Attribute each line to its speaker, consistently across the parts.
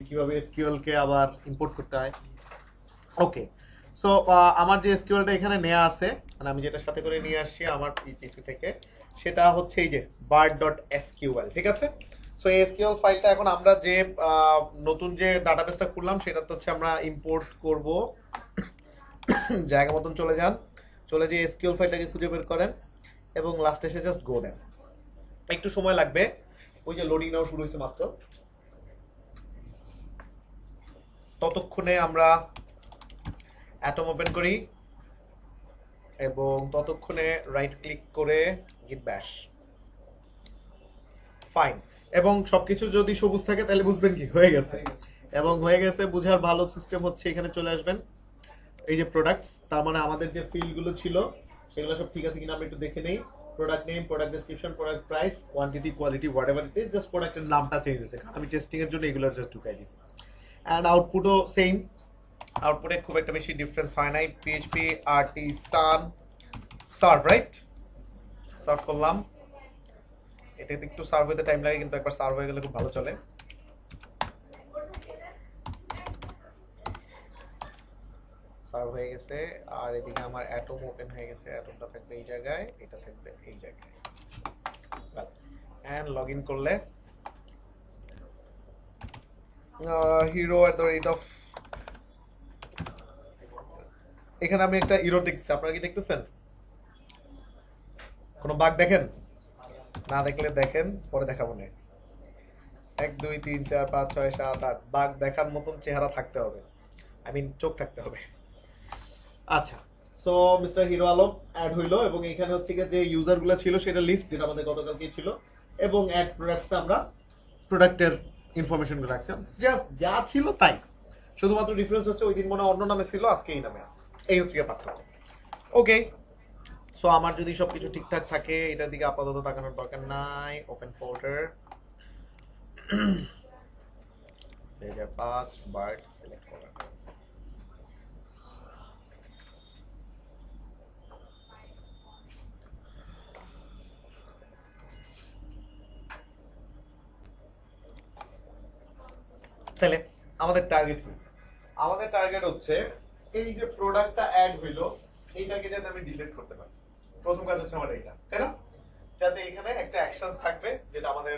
Speaker 1: কিভাবে এসকিউএল কে আবার ইম্পোর্ট করতে হয়। ওকে, সো আমার যে এসকিউএলটা এখানে নেওয়া আছে, মানে আমি যেটা সাথে করে নিয়ে আসছি আমার পিসি থেকে, সেটা হচ্ছে এই যে bard.sql, ঠিক আছে। সো এই এসকিউএল ফাইলটা এখন আমরা যে নতুন যে ডাটাবেসটা খুললাম সেটা তো হচ্ছে আমরা ইম্পোর্ট করব। জায়গা মতন চলে যান, চলে যে এসকিউএল ফাইলটাকে খুঁজে বের করেন এবং লাস্টে এসে জাস্ট গো দেন। একটু সময় লাগবে, ওই যে লোডিং নাও শুরু হয়েছে মাত্র। ততক্ষণে আমরা অ্যাটম ওপেন করি এবং ততক্ষণে রাইট ক্লিক করে গিট ব্যাশ। ফাইন। এবং সবকিছু যদি সবুজ থাকে তাহলে বুঝবেন কি হয়ে গেছে, এবং হয়ে গেছে বুঝার ভালো সিস্টেম হচ্ছে এখানে চলে আসবেন এই যে প্রোডাক্টস, তার মানে আমাদের যে ফিল্ডগুলো ছিল সেগুলো সব ঠিক আছে কিনা আমরা একটু দেখে নেই। Product name, product description, product price, quantity, quality, what ever it is, just প্রোডাক্টের নামটা চেঞ্জ হয়েছে কারণ আমি টেস্টিং এর জন্য এগুলো জাস্ট ঢুকাই দিছি। অ্যান্ড আউটপুটও সেম, আউটপুটে খুব একটা বেশি ডিফারেন্স হয় নাই। PHP artisan serve, right? Serve করলাম। এটাতে একটু সার্ভ হতে টাইম লাগে, কিন্তু একবার সার্ভ হয়ে গেলে খুব ভালো চলে। সার্ভ হয়ে গেছে, আর এদিকে আমার অ্যাটম ওপেন হয়ে গেছে। অ্যাটমটা থাকবে এই জায়গায়, এটা থাকবে এই জায়গায়। অ্যান্ড লগ ইন করলে hero@, এখানে আমি একটা ইরো দেখছি, আপনারা কি দেখতেছেন? কোনো বাগ দেখেন? না দেখলে দেখেন, পরে দেখাবো না। 1 2 3 4 5 6 7 8 বাগ দেখার মতন চেহারা থাকতে হবে, আই মিন চোখ থাকতে হবে। আচ্ছা, so mister hero Alam add হইলো এবং এখানে হচ্ছে গিয়ে যে ইউজারগুলো ছিল সেটা লিস্ট, যেটা আমাদের গতকালকেই ছিল, এবং অ্যাড প্রোডাক্টস আমরা প্রোডাক্টের ইনফরমেশনগুলো রাখছিলাম, জাস্ট যা ছিল তাই। শুধুমাত্র ডিফারেন্স হচ্ছে ওই দিন মনে হয় অন্য নামে ছিল, আজকে এই নামে আছে। এই হচ্ছে গিয়ে পার্থক্য। ওকে, সো আমার যদি সবকিছু ঠিকঠাক থাকে এটার দিকে আপাতত তাকানোর দরকার নাই। Open folder 2005 bird select folder. তাহলে আমাদের টার্গেট কি? আমাদের টার্গেট হচ্ছে এই যে প্রোডাক্টটা অ্যাড হইলো এইটাকে যাতে আমি ডিলিট করতে পারি। প্রথম কাজ হচ্ছে আমার এইটা, তাই না? যাতে এখানে একটা অ্যাকশনস থাকবে, যেটা আমাদের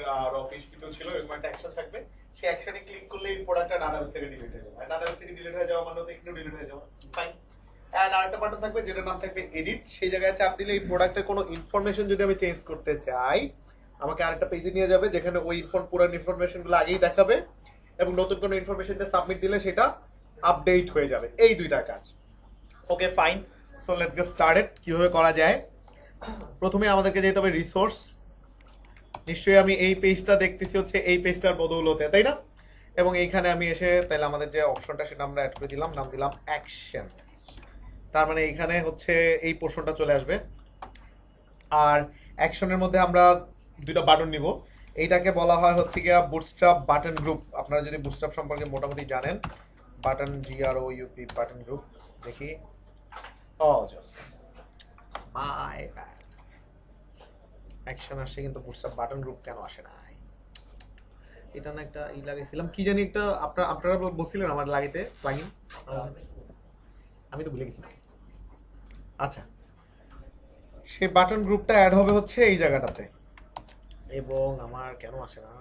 Speaker 1: পিএইচপিতেও ছিল, এরকম একটা অ্যাকশন থাকবে। সেই অ্যাকশনে ক্লিক করলে এই প্রোডাক্টটা ডাটাবেস থেকে ডিলিট হয়ে যাবে। ডাটাবেস থেকে ডিলিট হয়ে যাওয়া মানে তো এখানেও ডিলিট হয়ে যাবে। ফাইন। এন্ড আরেকটা বাটন থাকবে যেটার নাম থাকবে এডিট। সেই জায়গায় চাপ দিলে এই প্রোডাক্টের কোনো ইনফরমেশন যদি আমি চেঞ্জ করতে চাই, আমাকে আরেকটা পেজে নিয়ে যাবে যেখানে ওই পুরান ইনফরমেশনগুলো আগেই দেখাবে, এবং নতুন কোনো ইনফরমেশন দিয়ে সাবমিট দিলে সেটা আপডেট হয়ে যাবে। এই দুইটা কাজ। Okay fine, so let's get started. কিভাবে করা যায়? প্রথমে আমাদেরকে যেতে হবে রিসোর্স। নিশ্চয়ই আমি এই পেজটা দেখতেছি হচ্ছে এই পেজটার বদৌলতে, তাই না? এবং এইখানে আমি এসে তাহলে আমাদের যে অপশনটা সেটা আমরা অ্যাড করে দিলাম, নাম দিলাম অ্যাকশন। তার মানে এইখানে হচ্ছে এই পোর্শনটা চলে আসবে। আর অ্যাকশনের মধ্যে আমরা দুইটা বাটন নিব। এইটাকে বলা হয় হচ্ছে গিয়া বুটস্ট্র্যাপ বাটন গ্রুপ। আপনারা যদি বুটস্ট্র্যাপ সম্পর্কে মোটামুটি জানেন, বাটন GROUP বাটন গ্রুপ। দেখি, ও জাস্ট মাই ব্যাড, অ্যাকশন আসছে কিন্তু বুটস্ট্র্যাপ বাটন গ্রুপ কেন আসে না? এটা না একটা ই লাগাইছিলাম, কি জানি একটা, আপনারা বলছিলেন আমার লাগাইতে প্লাগইন, আমি তো ভুলে গেছি। আচ্ছা, সেই বাটন গ্রুপটা অ্যাড হবে হচ্ছে এই জায়গাটাতে, এবং আমার কেন আসে না?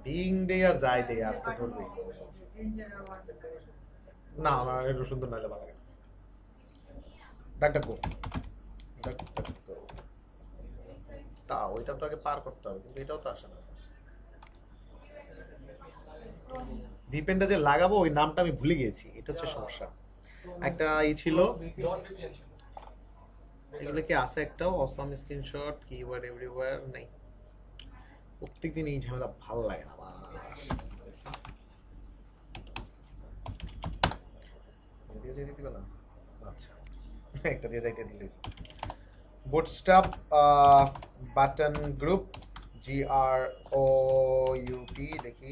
Speaker 1: বিং দে আর যাই দে, আজকে ধরবে না, আমার একটু সুন্দর নাইলে ভালো লাগে। ডাক ডাক গো, ডাক ডাক গো। তা ওইটা তো আগে পার করতে হবে, কিন্তু এটাও তো আসে না। ভিপেনটা যে লাগাবো ওই নামটা আমি ভুলে গিয়েছি, এটা হচ্ছে সমস্যা। একটা ই ছিল, এগুলো কি আছে একটাও? অসাম স্ক্রিনশট, কিওয়ার্ড এভরিওয়্যার নাই। প্রত্যেকদিন এই ঝামেলা ভালো লাগে না আমার। দিয়ে দিয়ে দিবে না? আচ্ছা, একটা দিয়ে যাইতে দিলেই। বুটস্ট্র্যাপ বাটন গ্রুপ, GROUP, দেখি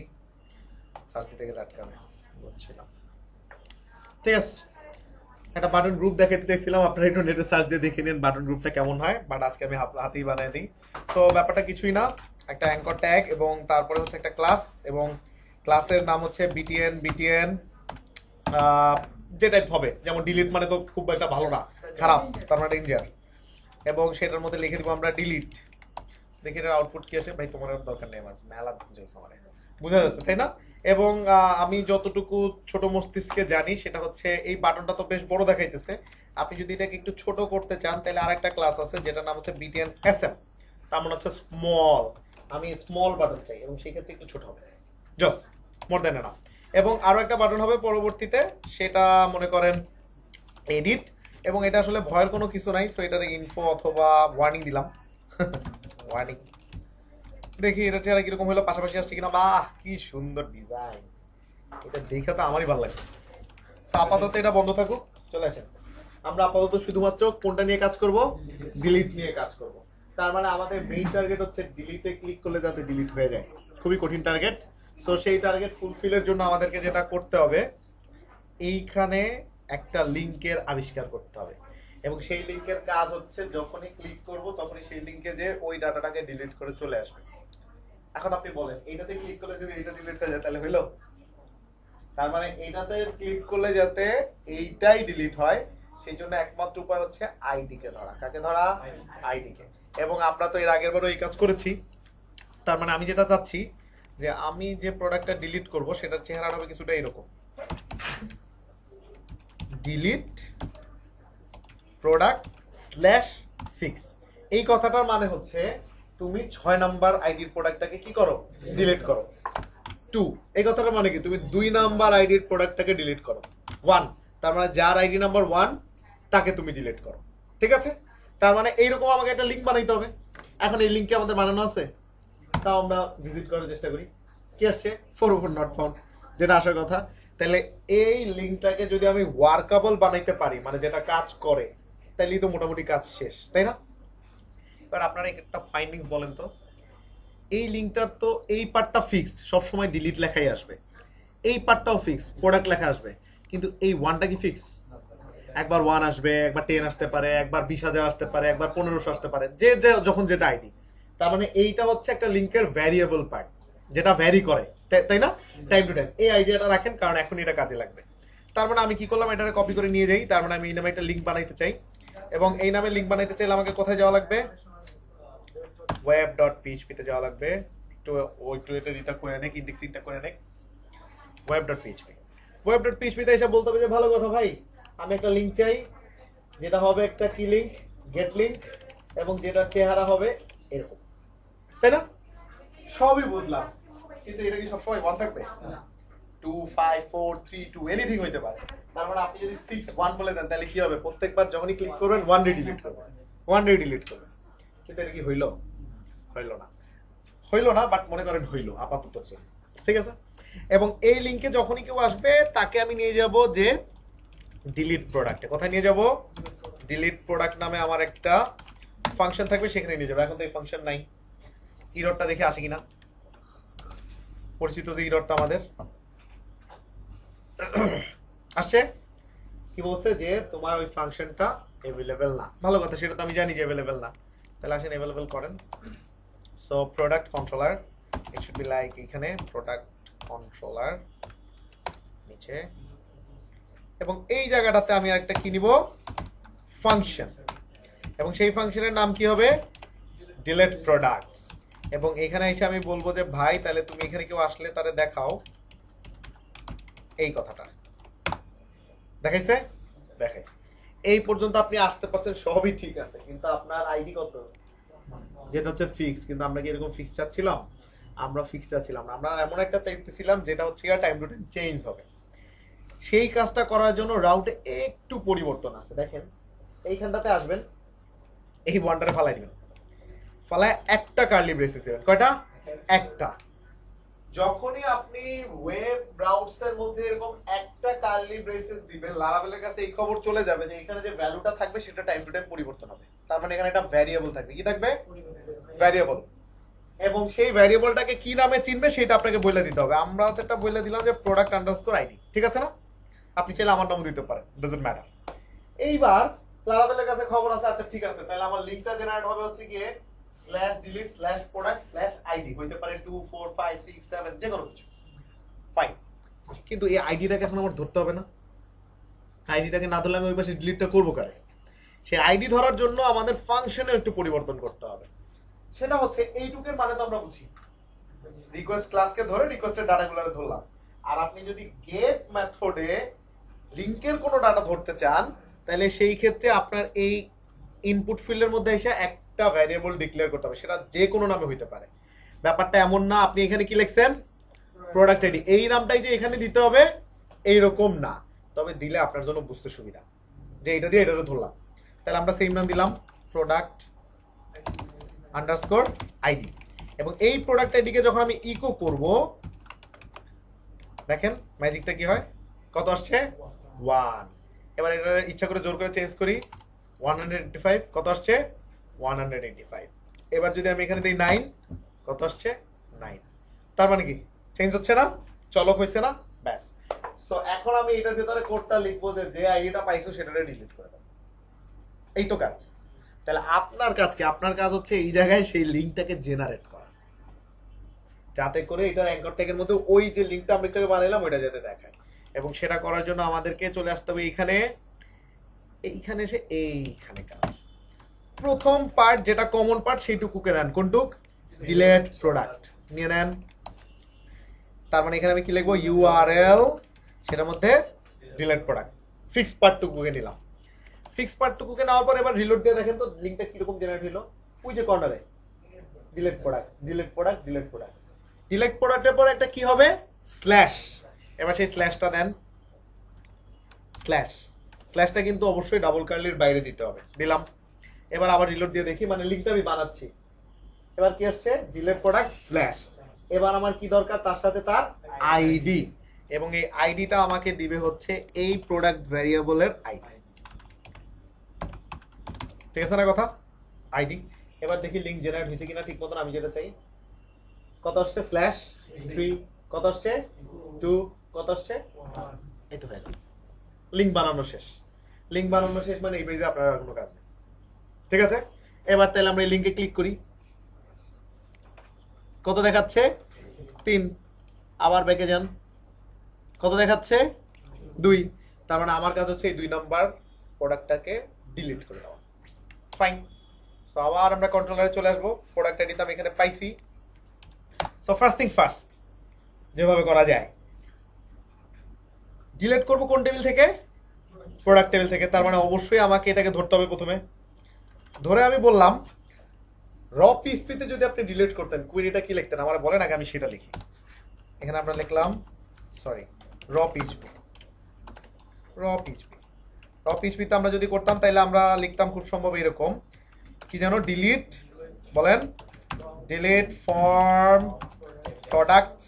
Speaker 1: সার্চ দিতে গেলে আটকাবে, বুঝছিলাম। ঠিক আছে, একটা বাটন গ্রুপ দেখাতে চাইছিলাম, আপনারা একটু নেটে সার্চ দিয়ে দেখে নিন বাটন গ্রুপটা কেমন হয়, বাট আজকে আমি হাতেই বানাই দিই। সো ব্যাপারটা কিছুই না, একটা অ্যাঙ্কর ট্যাগ এবং তারপরে হচ্ছে একটা ক্লাস, এবং ক্লাসের নাম হচ্ছে বিটিএন যে টাইপ হবে, যেমন ডিলিট মানে তো খুব একটা ভালো না, খারাপ, তার মানে ডেঞ্জার। এবং সেটার মধ্যে লিখে দিব আমরা ডিলিট। দেখি এটার আউটপুট কি আসে। ভাই তোমার আর দরকার নেই, আমার মেলা বুঝেছে, আমার বোঝা যাচ্ছে তাই না? এবং আমি যতটুকু ছোট মস্তিষ্কে জানি সেটা হচ্ছে এই বাটনটা তো বেশ বড় দেখাইতেছে। আপনি যদি এটাকে একটু ছোট করতে চান তাহলে আরেকটা ক্লাস আছে যেটার নাম হচ্ছে বিটিএন এসএম, তার মানে হচ্ছে স্মল। আমি স্মল বাটন চাই এবং সেই ক্ষেত্রে একটু ছোট হবে, জাস্ট মোর দেন এনাফ। এবং আরো একটা বাটন হবে পরবর্তীতে, সেটা মনে করেন এডিট। এবং এটা আসলে ভয়ের কোনো কিছু নাই, সো এটার ইনফো অথবা ওয়ার্নিং দিলাম। ওয়ার্নিং, দেখি এটা চেহারা কিরকম হলো, পাশাপাশি আসছে কিনা। বাহ কি সুন্দর ডিজাইন, এটা দেখে তো আমারই ভালো লাগছে। সো আপাতত এটা বন্ধ থাকুক, চলে আসেন। আমরা আপাতত শুধুমাত্র কোনটা নিয়ে কাজ করব, ডিলিট নিয়ে কাজ করব। তার মানে আমাদের মেইন টার্গেট হচ্ছে ডিলিটে ক্লিক করলে যাতে ডিলিট হয়ে যায়, খুবই কঠিন টার্গেট। সো সেই টার্গেট ফুলফিলের জন্য আমাদেরকে যেটা করতে হবে, এইখানে একটা লিংকের আবিষ্কার করতে হবে। এবং সেই লিংকের কাজ হচ্ছে যখনই ক্লিক করব তখনই সেই লিংকে যে ওই ডাটাটাকে ডিলিট করে চলে আসবে। এখন আপনি বলেন এইটাতে ক্লিক করলে যদি এটা ডিলিট হয়ে যায় তাহলে হইলো? তার মানে এইটাতে ক্লিক করলে যাতে এইটাই ডিলিট হয় সেই জন্য একমাত্র উপায় হচ্ছে আইডি কে ধরা। কাকে ধরা? ID K. এবং আমরা তো এর আগের বারও এই কাজ করেছি। তার মানে আমি যেটা চাচ্ছি যে আমি যে প্রোডাক্টটা ডিলিট করব সেটার চেহারা হবে কিছুটা এরকম, ডিলিট প্রোডাক্ট /6। এই কথাটার মানে হচ্ছে তুমি 6 নাম্বার আইডির প্রোডাক্টটাকে কি করো? ডিলিট করো। 2 এই কথাটার মানে কি? তুমি 2 নাম্বার আইডির প্রোডাক্টটাকে ডিলিট করো। 1 তার মানে যার আইডি নাম্বার 1 তাকে তুমি ডিলিট করো, ঠিক আছে? তার মানে এইরকম আমাকে একটা লিংক বানাইতে হবে। এখন এই লিংকে আমাদের বানানো আছে, তাও আমরা ভিজিট করার চেষ্টা করি। কি আসছে? 404 নট ফাউন্ড, যেটা আসার কথা। তাহলে এই লিংকটাকে যদি আমি ওয়ার্কাবল বানাইতে পারি, মানে যেটা কাজ করে, তাহলেই তো মোটামুটি কাজ শেষ, তাই না? এবার আপনারা একটা ফাইন্ডিংস বলেন তো, এই লিংকটার তো এই পার্টটা ফিক্সড, সব সময় ডিলিট লেখাই আসবে। এই পার্টটাও ফিক্স, প্রোডাক্ট লেখা আসবে। কিন্তু এই ওয়ানটা কি ফিক্স? একবার 1 আসবে, একবার 10 আসতে পারে, একবার 20,000 আসতে পারে, একবার 1500 আসতে পারে, যে যখন যেটা আইডি। তার মানে এইটা হচ্ছে একটা লিংকের ভ্যারিয়েবল পার্ট, যেটা ভ্যারি করে, তাই না? টাইম টু টাইম এই আইডিয়াটা রাখেন, কারণ এখন এটা কাজে লাগবে। তার মানে আমি কি করলাম, এটাকে কপি করে নিয়ে যাই। তার মানে আমি এই নামে একটা লিংক বানাইতে চাই, এবং এই নামে লিংক বানাইতে চাইলে আমাকে কোথায় যাওয়া লাগবে? web.php তে যাওয়া লাগবে। একটু এটা রিটা করে নেক, ইন্ডেক্সিংটা করে নেক। web.php তে এসে বলতে হবে যে ভালো কথা ভাই, আমি একটা লিংক চাই, যেটা হবে একটা কি লিংক? গেট লিংক, এবং যেটার চেহারা হবে এরকম, তাই না? সবই বুঝলাম, কিন্তু এটা কি সবসময় 1 থাকবে? 2 5 4 3 2 এনিথিং হইতে পারে। তার মানে আপনি যদি ফিক্স 1 বলে দেন তাহলে কি হবে? প্রত্যেকবার যখনই ক্লিক করবেন 1 রে ডিলিট করবেন, 1 রে ডিলিট করবেন। কিন্তু এটা কি হইলো? হইলো না, বাট মনে করেন হইলো আপাতত, ঠিক আছে? এবং এই লিংকে যখনই কেউ আসবে তাকে আমি নিয়ে যাব যে ডিলিট প্রোডাক্টে। কোথায় নিয়ে যাব? ডিলিট প্রোডাক্ট নামে আমার একটা ফাংশন থাকবে, সেখানে নিয়ে যাবো। এখন তো এই ফাংশন নাই, ইররটা দেখে আসে কিনা। পরিচিত যে ইররটা আমাদের আসছে, কি বলছে? যে তোমার ওই ফাংশনটা অ্যাভেলেবেল না। ভালো কথা, সেটা তো আমি জানি যে অ্যাভেলেবেল না। তাহলে আসেন অ্যাভেলেবেল করেন। So product controller, it should be like এখানে প্রোডাক্ট কন্ট্রোলার নিচে, এবং এই জায়গাটাতে আমি আরেকটা কি নিব? ফাংশন। এবং সেই ফাংশনের নাম কি হবে? Delete products. এবং এখানে এসে আমি বলবো যে ভাই তাহলে তুমি এখানে কেউ আসলে তারে দেখাও এই কথাটা। দেখাইছে? দেখাইছে। এই পর্যন্ত আপনি আসতে পারছেন, সবই ঠিক আছে, কিন্তু আপনার আইডি কত? যেটা হচ্ছে ফিক্স। কিন্তু আমরা কি এরকম ফিক্স চাচ্ছিলাম? আমরা ফিক্স চাচ্ছিলাম না, আমরা এমন একটা চাইতেছিলাম যেটা হচ্ছে টাইম টু টাইম চেঞ্জ হবে। সেই কাজটা করার জন্য রাউটে একটু পরিবর্তন আছে। দেখেন এইখানটাতে আসবেন, এই ওয়ানটারে ফালাই দিবেন, ফালায় একটা কার্লি ব্রেসেস দিবেন। কয়টা? একটা। যখনই আপনি ওয়েব ব্রাউজারের মধ্যে এরকম একটা কার্লি ব্রেসেস দিবেন, লারাভেলের কাছে এই খবর চলে যাবে যে এখানে যে ভ্যালুটা থাকবে সেটা টাইম টু টাইম পরিবর্তন হবে। তার মানে এখানে একটা ভ্যারিয়েবল থাকবে। কি থাকবে? ভ্যারিয়েবল। এবং সেই ভ্যারিয়েবলটাকে কি নামে চিনবে সেটা আপনাকে বলে দিতে হবে। আমরা তো এটা বলে দিলাম যে প্রোডাক্ট আন্ডারস্কোর আইডি, ঠিক আছে না? আপনি চাইলে আমার নামও দিতে পারেন, ডাজন্ট ম্যাটার। এইবার লারাভেলের কাছে খবর আছে, আচ্ছা ঠিক আছে, তাহলে আমার লিংকটা জেনারেট হবে হচ্ছে গিয়ে /delete/product/id, হইতে পারে 2 4 5 6 7 যে কোনো কিছু। কিন্তু এই আইডিটাকে এখন আমার ধরতে হবে না। আইডিটাকে না ধরলে আমি ওই পাশে ডিলিটটা করবো কারে? সেই আইডি ধরার জন্য আমাদের ফাংশনে একটু পরিবর্তন করতে হবে। সেটা হচ্ছে এইটুকের মানে তো আমরা বুঝি, রিকোয়েস্ট ক্লাসকে ধরে রিকোয়েস্টের ডাটাগুলোরে ধরলাম। আর আপনি যদি গেট মেথডে লিংকের কোনো ডাটা ধরতে চান, তাহলে সেই ক্ষেত্রে আপনার এই ইনপুট ফিল্ডের মধ্যে এসে একটা ভ্যারিয়েবল ডিক্লেয়ার করতে হবে, সেটা যে কোনো নামে হইতে পারে। ব্যাপারটা এমন না আপনি এখানে কি লিখছেন প্রোডাক্ট আইডি, এই নামটাই যে এখানে দিতে হবে এইরকম না, তবে দিলে আপনার জন্য বুঝতে সুবিধা যে এটা দিয়ে এটারও ধরলাম। তাহলে আমরা সেম নাম দিলাম প্রোডাক্ট আন্ডারস্কোর আইডি, এবং এই প্রোডাক্ট আইডিকে যখন আমি ইকো করব, দেখেন ম্যাজিকটা কি হয়, কত আসছে 1। এবার এটা ইচ্ছা করে জোর করে চেঞ্জ করি 185, কত আসছে 185। এবার যদি আমি এখানে দিই 9, কত আসছে 9। তার মানে কি চেঞ্জ হচ্ছে না, চলক হয়েছে না, ব্যাস। সো এখন আমি এটার ভিতরে কোডটা লিখবো যে আইডিটা পাইছো সেটারে ডিলিট করে দাও, এই তো কাজ। তাহলে আপনার কাজ কি? আপনার কাজ হচ্ছে এই জায়গায় সেই লিংকটাকে জেনারেট করা, যাতে করে এটার অ্যাঙ্কর ট্যাগের মধ্যে ওই যে লিংকটা আমরা একটু বানাইলাম ওইটা যাতে দেখায়। এবং সেটা করার জন্য আমাদেরকে চলে আসতে হবে এইখানে, এইখানে এসে এইখানে কাজ। প্রথম পার্ট যেটা কমন পার্ট সেইটুকুকে নেন, কোনটুক? ডিলেট প্রোডাক্ট নিয়ে নেন। তার মানে এখানে আমি কি লিখবো, ইউআরএল, সেটার মধ্যে ডিলেট প্রোডাক্ট, ফিক্স পার্টটুকুকে নিলাম। ফিক্স পার্টটুকুকে নেওয়ার পর এবার রিলোড দিয়ে দেখেন তো লিংকটা কিরকম জেনারেট হলো। ওই যে কর্নারে delete product, delete product, delete product, delete প্রোডাক্টের পর একটা কি হবে, স্ল্যাশ। এবার সেই স্ল্যাশটা দেন, স্ল্যাশ। স্ল্যাশটা কিন্তু অবশ্যই ডাবল কার্লির বাইরে দিতে হবে, দিলাম। এবার আবার রিলোড দিয়ে দেখি, মানে লিংকটা আমি বানাচ্ছি। এবার কি আসছে, ডিলেট প্রোডাক্ট স্ল্যাশ। এবার আমার কি দরকার, তার সাথে তার আইডি, এবং এই আইডিটা আমাকে দিবে হচ্ছে এই প্রোডাক্ট ভ্যারিয়েবলের আইডি। ঠিক আছে না কথা, আইডি। এবার দেখি লিংক জেনারেট হয়েছে কিনা ঠিক মতন, আমি যেটা চাই। কত আসছে, স্ল্যাশ 3, কত আসছে 2, কত আসছে 1। এই তো ভ্যালু, লিংক বানানো শেষ। লিংক বানানো শেষ মানে এই পেজে আপনার আর কোনো কাজ নেই। ঠিক আছে, এবার তাহলে আমরা এই লিংকে ক্লিক করি। কত দেখাচ্ছে 3, আবার ব্যাকে যান, কত দেখাচ্ছে 2। তার মানে আমার কাজ হচ্ছে এই 2 নাম্বার প্রোডাক্টটাকে ডিলিট করে দেওয়া। ফাইন। সো আবার আমরা কন্ট্রোলারে চলে আসবো, প্রোডাক্ট আইডিটা আমি এখানে পাইছি। সো ফার্স্ট থিং ফার্স্ট, যেভাবে করা যায়, ডিলিট করব কোন টেবিল থেকে, প্রোডাক্ট টেবিল থেকে। তার মানে অবশ্যই আমাকে এটাকে ধরতে হবে প্রথমে। ধরে আমি বললাম র পিএইচপিতে যদি আপনি ডিলিট করতেন, কুইরিটা কি লিখতেন আমার বলেন আগে, আমি সেটা লিখি। এখানে আমরা লিখলাম, সরি, র পিএইচপি। র পিএইচপি, র পিএইচপিতে আমরা যদি করতাম তাহলে আমরা লিখতাম খুব সম্ভব এরকম, কি জানো, ডিলিট, বলেন, delete from products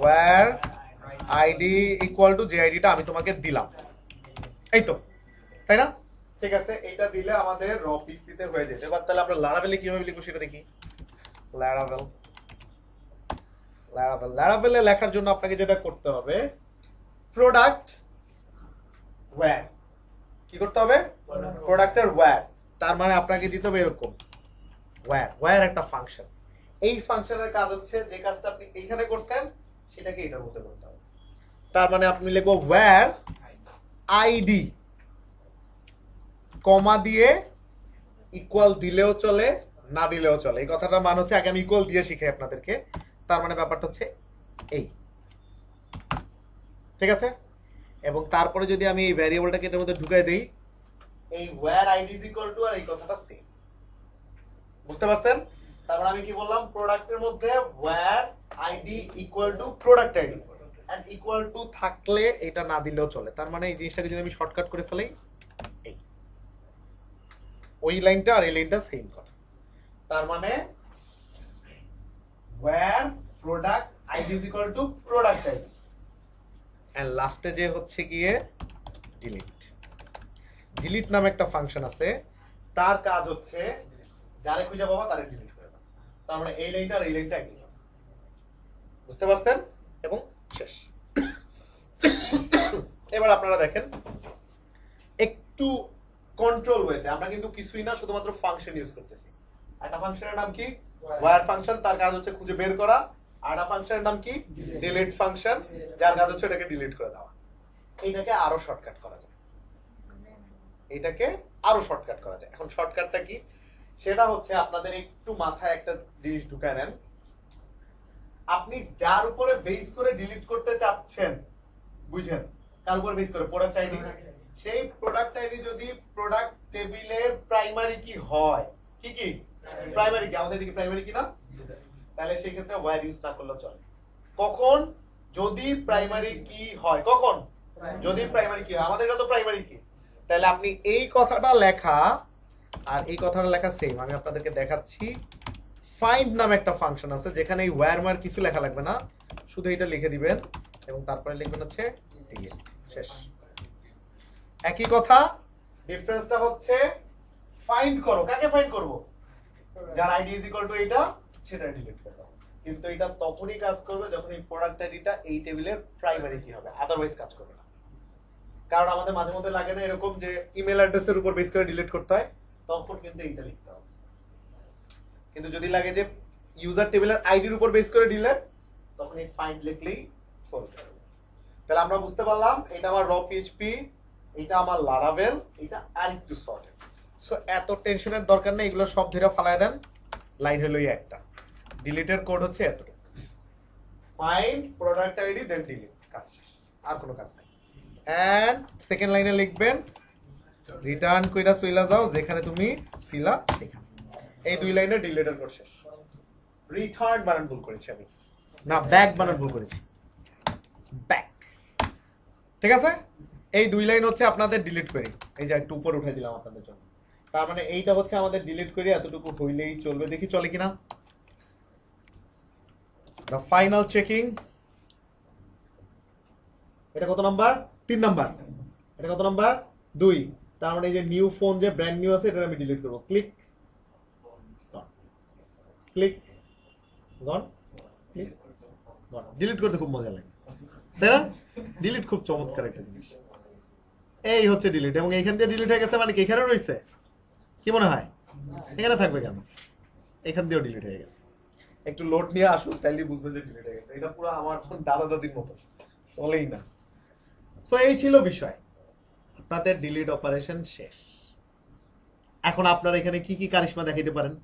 Speaker 1: where ID equal to যে আইডিটা আমি তোমাকে দিলাম। এই তো, তাই না? ঠিক আছে, এইটা দিলে আমাদের র পিএইচপিতে হয়ে যেত। এবার তাহলে আমরা লারাভেলে কিভাবে লিখবো সেটা দেখি। লারাভেল, লারাভেল, লারাভেলে লেখার জন্য আপনাকে যেটা করতে হবে, প্রোডাক্ট ওয়্যার, কি করতে হবে, প্রোডাক্টের ওয়্যার। তার মানে আপনাকে দিতে হবে এরকম, ওয়্যার, ওয়্যার একটা ফাংশন। এই ফাংশনের কাজ হচ্ছে যে কাজটা আপনি এইখানে করছেন সেটাকে এটার মধ্যে করতে হবে। তার মানে আপনি লিখবো ওয়্যার আইডি, কমা দিয়ে ইকুয়াল দিলেও চলে, না দিলেও চলে। এই কথাটার মানে হচ্ছে আগে আমি ইকুয়াল দিয়ে শিখাই আপনাদেরকে। তার মানে ব্যাপারটা হচ্ছে এই, ঠিক আছে। এবং তারপরে যদি আমি এই ভ্যারিয়েবলটাকে এটার মধ্যে ঢুকাই দেই, এই where ID is equal to, আর এই কথাটা সেম, বুঝতে পারছেন? তারপর আমি কি বললাম, প্রোডাক্টের মধ্যে where ID equal to product ID, and equal to থাকলে এটা না দিলেও চলে। তার মানে এই জিনিসটাকে যদি আমি শর্টকাট করে ফেলাই, এই ওই লাইনটা আর এই লাইনটা সেম কথা। তার মানে where product ID is equal to product ID, and লাস্টে যে হচ্ছে গিয়ে ডিলিট। ডিলিট নামে একটা ফাংশন আছে, তার কাজ হচ্ছে যারে খুঁজে পাবা তারে ডিলিট করে দাও। তার মানে এই লাইনটা আর এই লাইনটা একই, বুঝতে পারছেন? এবং শেষ। এবার আপনারা দেখেন একটু কন্ট্রোল ওয়েতে, আমরা কিন্তু কিছুই না, শুধুমাত্র ফাংশন ইউজ করতেছি। একটা ফাংশনের নাম কি, ওয়্যার ফাংশন। তার কাজ হচ্ছে খুঁজে বের করা আরেকটা ফাংশনের নাম কি ডিলিট ফাংশন, যার কাজ হচ্ছে এটাকে ডিলিট করে দেওয়া। এইটাকে আরো শর্টকাট করা যায়, এটাকে আরো শর্টকাট করা যায়। এখন শর্টকাটটা কি সেটা হচ্ছে আপনাদের একটু মাথায় একটা জিনিস ঢুকায় নেন। আপনি যার উপরে বেস করে ডিলিট করতে চাচ্ছেন, বুঝেন কার উপর বেস করে, প্রোডাক্ট আইডি, সেই প্রোডাক্ট আইডি যদি প্রোডাক্ট টেবিলের প্রাইমারি কি হয়, কি কি প্রাইমারি কি, আমাদের কি প্রাইমারি কি না, তাহলে সেই ক্ষেত্রে ওয়্যার ইউজ না করলে চলে। কখন, যদি প্রাইমারি কি হয়, কখন যদি প্রাইমারি কি হয়, আমাদের এটা তো প্রাইমারি কি। তাহলে আপনি এই কথাটা লেখা আর এই কথাটা লেখা সেম। আমি আপনাদেরকে দেখাচ্ছি। ফাইন্ড নামে একটা ফাংশন আছে যেখানে এই ওয়্যার মার কিছু লেখা লাগবে না, শুধু এটা লিখে দিবেন এবং তারপরে লিখবেন হচ্ছে ডিলিট, শেষ। একই কথা, ডিফারেন্সটা হচ্ছে ফাইন্ড করো, কাকে ফাইন্ড করব, যার আইডি ইজ ইকুয়াল টু এইটা, সেটা ডিলিট করে দাও। কিন্তু এটা তখনই কাজ করবে যখন এই প্রোডাক্ট আইডিটা এই টেবিলের প্রাইমারি কি হবে, আদারওয়াইজ কাজ করবে না। কারণ আমাদের মাঝে মধ্যে লাগে না এরকম যে ইমেল অ্যাড্রেসের উপর বেস করে ডিলিট করতে হয়, তখন কিন্তু এইটা লিখতে হবে। কিন্তু যদি লাগে যে ইউজার টেবিলের আইডির উপর বেস করে ডিলিট, তখন এই ফাইন্ড লিখলেই সলভ হবে। তাহলে আমরা বুঝতে পারলাম এটা আমার র পিএইচপি, এটা আমার লারাভেল, এটা আরেকটু সর্টেড। সো এত টেনশনের দরকার নেই, এগুলো সব ধরে ফালায় দেন। লাইন হলো এই একটা, ডিলিটের কোড হচ্ছে এতটুকু, ফাইন্ড প্রোডাক্ট আইডি দেন ডিলিট, কাজ শেষ, আর কোনো কাজ নাই। এন্ড সেকেন্ড লাইনে লিখবেন রিটার্ন কইরা চইলা যাও যেখানে তুমি ছিলা এখানে। এই দুই লাইনে ডিলিটের কোড শেষ। রিটার্ন বানান ভুল করেছি আমি, না ব্যাক বানান ভুল করেছি, ব্যাক। ঠিক আছে, এই দুই লাইন হচ্ছে আপনাদের ডিলিট করি, এই যে একটু উপরে উঠাই দিলাম আপনাদের জন্য। তার মানে এইটা হচ্ছে আমাদের ডিলিট করি, এতটুকু হইলেই চলবে। দেখি চলে কিনা। দ্য ফাইনাল চেকিং, এটা কত নাম্বার, 3 নাম্বার, এটা কত নাম্বার 2। তার মানে এই যে নিউ ফোন যে ব্র্যান্ড নিউ আছে, এটা আমি ডিলিট করব। ক্লিক ক্লিক গন, ক্লিক গন। ডিলিট করতে খুব মজা লাগে, তাই না? ডিলিট খুব চমৎকার একটা জিনিস। এই হচ্ছে ডিলিট, এবং এইখান দিয়ে ডিলিট হয়ে গেছে মানে কি এখানে রয়েছে, কি মনে হয় এখানে থাকবে কেন, এখান দিয়েও ডিলিট হয়ে গেছে। একটু লোড নিয়ে আসুন, তাইলে বুঝবেন যে ডিলিট হয়ে গেছে। এটা পুরো আমার দাদা দাদির মতো, চলেই না। সো এই ছিল বিষয়, আপনাদের ডিলিট অপারেশন শেষ। এখন আপনারা এখানে কি কি কারিশমা দেখাইতে পারেন,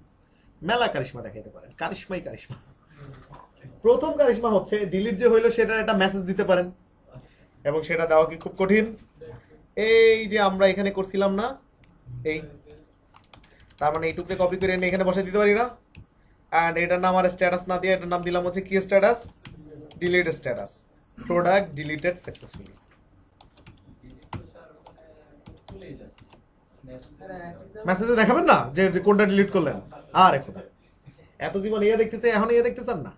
Speaker 1: মেলা কারিশমা দেখাইতে পারেন, কারিশমাই কারিশমা। প্রথম কারিশমা হচ্ছে ডিলিট যে হইলো সেটার একটা মেসেজ দিতে পারেন, এবং সেটা দেওয়া কি খুব কঠিন। এই যে আমরা এখানে করছিলাম না, এই তার মানে এইটুকুকে কপি করে এনে এখানে বসে দিতে পারি না। এন্ড এটার নাম আর স্ট্যাটাস না দিয়ে এটার নাম দিলাম হচ্ছে কি status, delete status, product deleted successfully. মেসেজে দেখাবেন না যে কোনটা ডিলিট করলেন, আর এখন এত জীবন ইয়ে দেখতেছে, এখন ইয়ে দেখতেছেন না।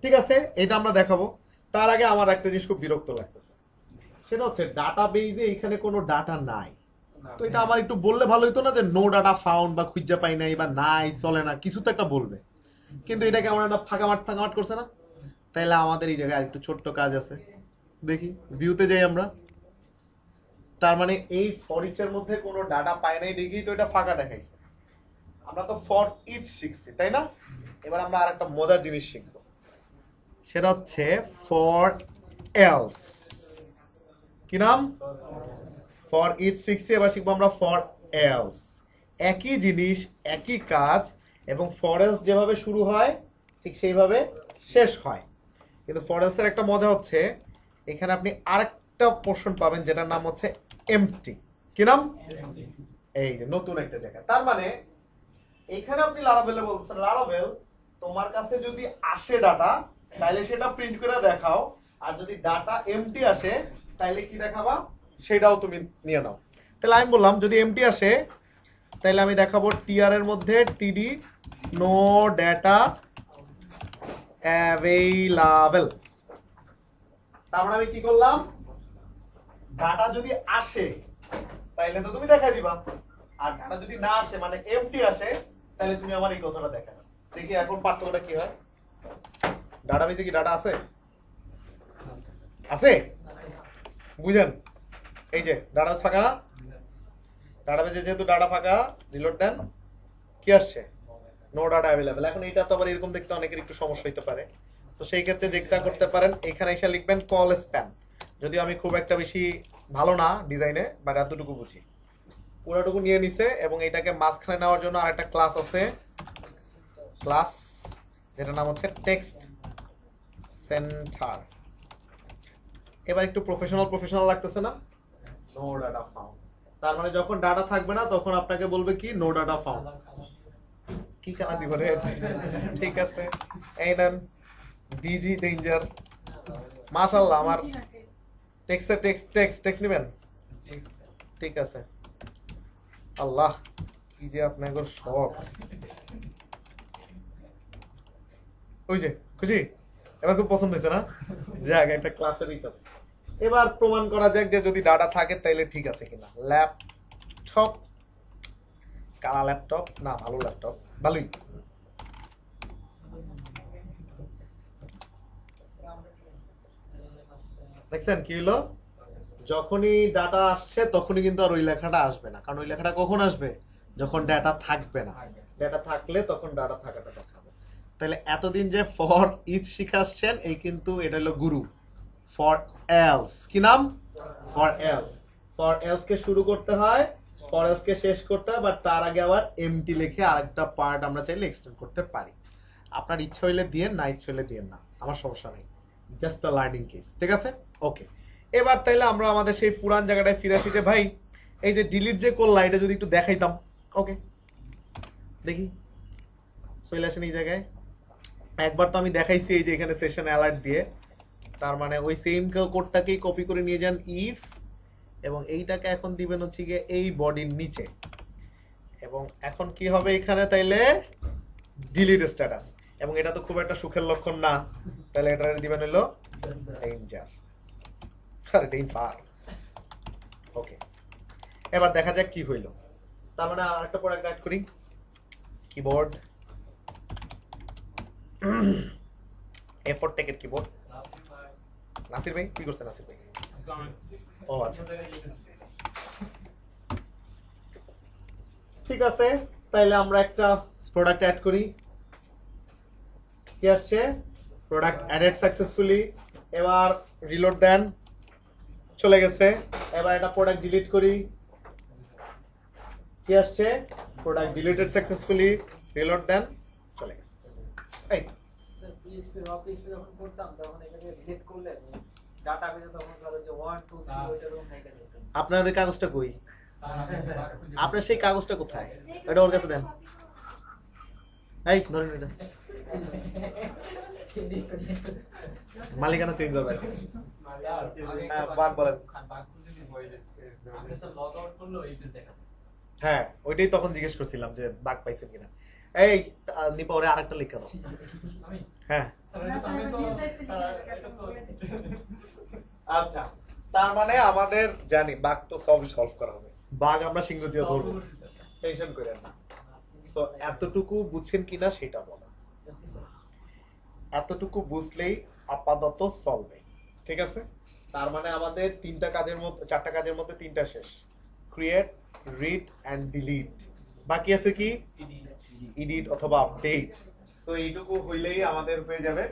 Speaker 1: ঠিক আছে, এটা আমরা দেখাবো। তার আগে আমার একটা জিনিস খুব বিরক্ত লাগতেছে, সেটা হচ্ছে ডাটাবেজে এখানে কোনো ডাটা নাই। তো এটা আমার একটু বললে ভালো হতো না যে নো ডাটা ফাউন্ড বা খুঁজে পাই নাই বা নাই চলে না, কিছু তো একটা বলবে। কিন্তু এটাকে আমার একটা ফাঁকামাট করছে না। তাইলে আমাদের এই জায়গায় আরেকটু ছোট্ট কাজ আছে, দেখি ভিউতে যাই আমরা। তার মানে এই ফর ইচের মধ্যে কোনো ডাটা পাই নাই দেখি তো এটা ফাঁকা দেখাইছে। আমরা তো ফর ইচ শিখছি, তাই না? এবার আমরা আর একটা মজার জিনিস শিখবো, সেটা হচ্ছে ফর এলস। কি নাম? ফর ইচ শিখছি, এবার শিখবো আমরা ফর এলস। একই জিনিস, একই কাজ, এবং ফর এলস যেভাবে শুরু হয় ঠিক সেইভাবে শেষ হয়। কিন্তু ফর এলস এর একটা মজা হচ্ছে এখানে আপনি আরেকটা পোর্শন পাবেন যেটার নাম হচ্ছে এমটি। কি নাম? এই যে নতুন একটা জায়গা। তার মানে এখানে আপনি লারাভেলে বলছেন, লারাভেল তোমার কাছে যদি আসে ডাটা তাহলে সেটা প্রিন্ট করে দেখাও, আর যদি ডাটা এমটি আসে তাহলে কি দেখাবা সেটাও তুমি নিয়ে নাও। তাহলে আমি বললাম যদি এমটি আসে তাহলে আমি দেখাবো টিআর এর মধ্যে টিডি নো ডাটা অ্যাভেইলেবল। তার মানে আমি কি করলাম, ডাটা যদি আসে তাহলে তো তুমি দেখাই দিবা, আর ডাটা যদি না আসে মানে এমটি আসে তাহলে তুমি আমার এই কথাটা দেখাবে। দেখি এখন পার্থক্যটা কি হয়। ডাটাবেসে কি ডাটা আছে? আছে, বুঝেন? এই যে ডাটাবেস ফাঁকা, ডাটাবেসে যেহেতু ডাটা ফাঁকা, রিলোড দেন, কি আসছে? No data available. এখন এটা তো আবার এরকম দেখতে অনেকের একটু সমস্যা হতে পারে, তো সেই ক্ষেত্রে যেটা করতে পারেন এখানে এসে লিখবেন কল স্প্যান। যদিও আমি খুব একটা বেশি ভালো না ডিজাইনে, বাট এতটুকু বুঝি। পুরোটুকু নিয়ে নিছে এবং এটাকে মাঝখানে নেওয়ার জন্য আরেকটা ক্লাস আছে, ক্লাস যেটার নাম হচ্ছে টেক্সট সেন্টার। এবার একটু প্রফেশনাল লাগতেছে না? No data found. তার মানে যখন ডাটা থাকবে না তখন আপনাকে বলবে কি নো ডাটা ফাউন্ড। কি কালার দিব রে? ঠিক আছে, এই নেন ডিজি ডেঞ্জার। মাশাআল্লাহ, আমার টেক্সট নেবেন? ঠিক আছে। আল্লাহ, কি যে আপনাদের শখ। ওই যে খুশি, এবার খুব পছন্দ হয়েছে না? যাক, একটা ক্লাসের কাজ। এবার প্রমাণ করা যাক যে যদি ডাটা থাকে তাইলে ঠিক আছে কিনা। ল্যাপটপ, কালা ল্যাপটপ না ভালো ল্যাপটপ? ভালোই। দেখছেন কি হলো? যখনই ডাটা আসছে তখনই কিন্তু আর ওই লেখাটা আসবে না, কারণ ওই লেখাটা কখন আসবে? যখন ডাটা থাকবে না। ডাটা থাকলে তখন ডাটা থাকাটা দেখাবে। তাহলে এতদিন যে ফর ইচ শিখাচ্ছেন, এই কিন্তু এটা হলো গুরু। ফর এলস কি নাম? For else. ফর এলস কে শুরু করতে হয়, ফর এলস কে শেষ করতে হয়, বাট তার আগে আবার এমটি লিখে আরেকটা পার্ট আমরা চাইলে এক্সটেন্ড করতে পারি। আপনার ইচ্ছা হইলে দিয়েন, না ইচ্ছা হইলে দিয়েন না, আমার সমস্যা নেই। জাস্ট আ লার্নিং কেস, ঠিক আছে? ওকে, এবার তাইলে আমরা আমাদের সেই পুরান জায়গাটায় ফিরে আসি যে ভাই এই যে ডিলিট যে করলা এটা যদি একটু দেখাইতাম। ওকে, দেখি চলে আসেন এই জায়গায়। একবার তো আমি দেখাইছি এই যে এখানে সেশন অ্যালার্ট দিয়ে, তার মানে ওই সেম কোডটাকেই কপি করে নিয়ে যান ইফ, এবং এইটাকে এখন দিবেন হচ্ছে গিয়ে এই বডির নিচে। এবং এখন কি হবে এখানে? তাইলে ডিলিট স্ট্যাটাস, এবং এটা তো খুব একটা সুখের লক্ষণ না, তাহলে এটা দিবেন হলো ডেঞ্জার। আরে ডেঞ্জার। ওকে, এবার দেখা যাক কি হইলো। তার মানে আরেকটা প্রোডাক্ট অ্যাড করি, কিবোর্ড, A4 টেকের কিবোর্ড। নাসির ভাই কি করছে? নাসির ভাই, ও আচ্ছা, ঠিক আছে। তাইলে আমরা একটা প্রোডাক্ট অ্যাড করি। কি আসছে? Product added successfully. এবার রিলোড দেন, চলে গেছে। এবার একটা প্রোডাক্ট ডিলিট করি। কি আসছে? Product deleted successfully. রিলোড দেন, চলে গেছে। এই
Speaker 2: স্যার পিএইচপি র পিএইচপি যখন করতাম তখন এটাকে ডিলিট করলে ডাটাবেজে তখন স্যার যে 1 2 3 ওইটা রুম থেকে যেত।
Speaker 1: আপনার ওই কাগজটা কই? আপনার সেই কাগজটা কোথায়? এটা ওর কাছে দেন। এই ধরেন এটা, মালিকানা চেঞ্জ হবে। হ্যাঁ, বাগ বলেন। হ্যাঁ, ওইটাই তখন জিজ্ঞেস করছিলাম যে বাগ পাইছেন কিনা। এই নিপা ওরে আরেকটা লিখে দাও। হ্যাঁ, আচ্ছা, তার মানে আমাদের জানি বাগ তো সবই সলভ করা হবে। বাগ আমরা সিংহ দিয়ে ধরবো, টেনশন করেন না। সো এতটুকু বুঝছেন কিনা সেটা বলো। এতটুকু বুঝলেই আপাতত সলভে, ঠিক আছে? তার মানে আমাদের চারটা কাজের মধ্যে তিনটা শেষ, ক্রিয়েট, রিড এন্ড ডিলিট। বাকি আছে কি? এডিট অথবা আপডেট। সো এইটুকু হইলেই আমাদের হয়ে যাবে।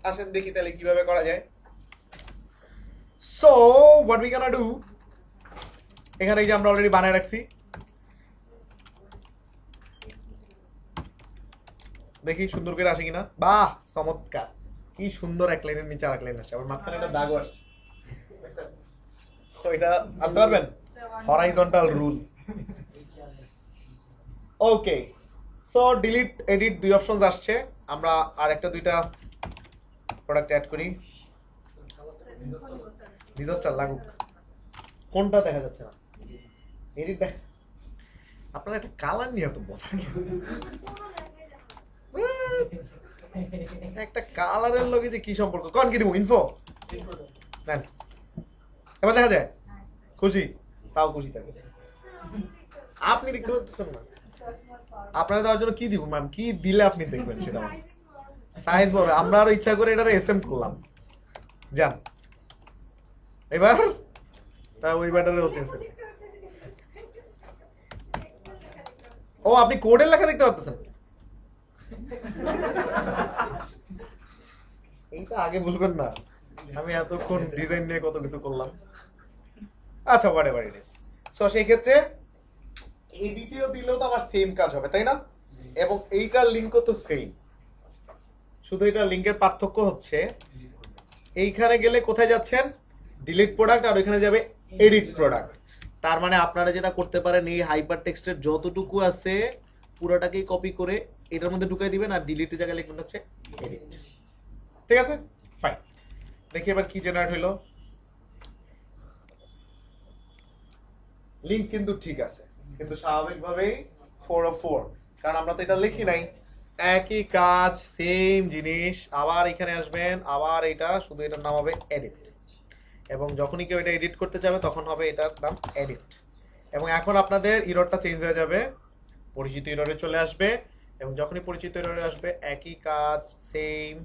Speaker 1: আসেন দেখি তাহলে কিভাবে করা যায়। So what we gonna do, এখানে এই যে আমরা অলরেডি বানায় রাখছি, দেখি সুন্দর করে আসে কিনা। বাহ, চমৎকার, কি সুন্দর এক লাইনের নিচে আরেক লাইন আসছে, আবার মাঝখানে একটা দাগও আসছে। তো এটা আনতে পারবেন? Horizontal rule. Okay, so delete edit দুই অপশনস আসছে। আমরা আর একটা দুইটা প্রোডাক্ট অ্যাড করি। ডিজাস্টার লাগুক, কোনটা দেখা যাচ্ছে না? এডিট দেখ, আপনারা একটা কালার নিয়ে তো বলা, একটা কালারের লগে যে কি সম্পর্ক? কোন কি দিব ইনফো নেন, এবার দেখা যায়। খুশি? তাও খুশি থাকে। আপনি দেখতে পাচ্ছেন না, আপনারা দেওয়ার জন্য কি দিব ম্যাম? কি দিলে আপনি দেখবেন সেটা সাইজ বড়। আমরা আরো ইচ্ছা করে এটা এসএম করলাম, জান। এবার তা ওই ব্যাটারেও চেঞ্জ করি। ও, আপনি কোডের লেখা দেখতে পাচ্ছেন? এইটা আগে বলবেন না, আমি এতক্ষণ ডিজাইন নিয়ে কত কিছু করলাম। আচ্ছা হোয়াটএভার ইট ইজ। সো সেই ক্ষেত্রে এডিটেও দিলেও তো আমার সেম কাজ হবে তাই না, এবং এইটার লিংকও তো সেম, শুধু এটা লিংকের পার্থক্য হচ্ছে এইখানে গেলে কোথায় যাচ্ছেন, ডিলিট প্রোডাক্ট, আর ওইখানে যাবে এডিট প্রোডাক্ট। তার মানে আপনারা যেটা করতে পারেন, এই হাইপার টেক্সটের যতটুকু আছে পুরোটাকেই কপি করে এটার মধ্যে ঢুকাই দিবেন, আর ডিলিটের জায়গায় লিখবেন হচ্ছে এডিট। ঠিক আছে, ফাইন। দেখি এবার কি জেনারেট হইলো। লিংক কিন্তু ঠিক আছে, কিন্তু স্বাভাবিকভাবেই 404, কারণ আমরা তো এটা লিখি নাই। একই কাজ, সেম জিনিস, আবার এখানে আসবেন, আবার এটা শুধু এটার নাম হবে এডিট, এবং যখনই কেউ এটা এডিট করতে যাবে তখন হবে এটার নাম এডিট। এবং এখন আপনাদের ইররটা চেঞ্জ হয়ে যাবে, পরিচিত ইররে চলে আসবে, এবং যখনই পরিচিত ইররে আসবে একই কাজ, সেম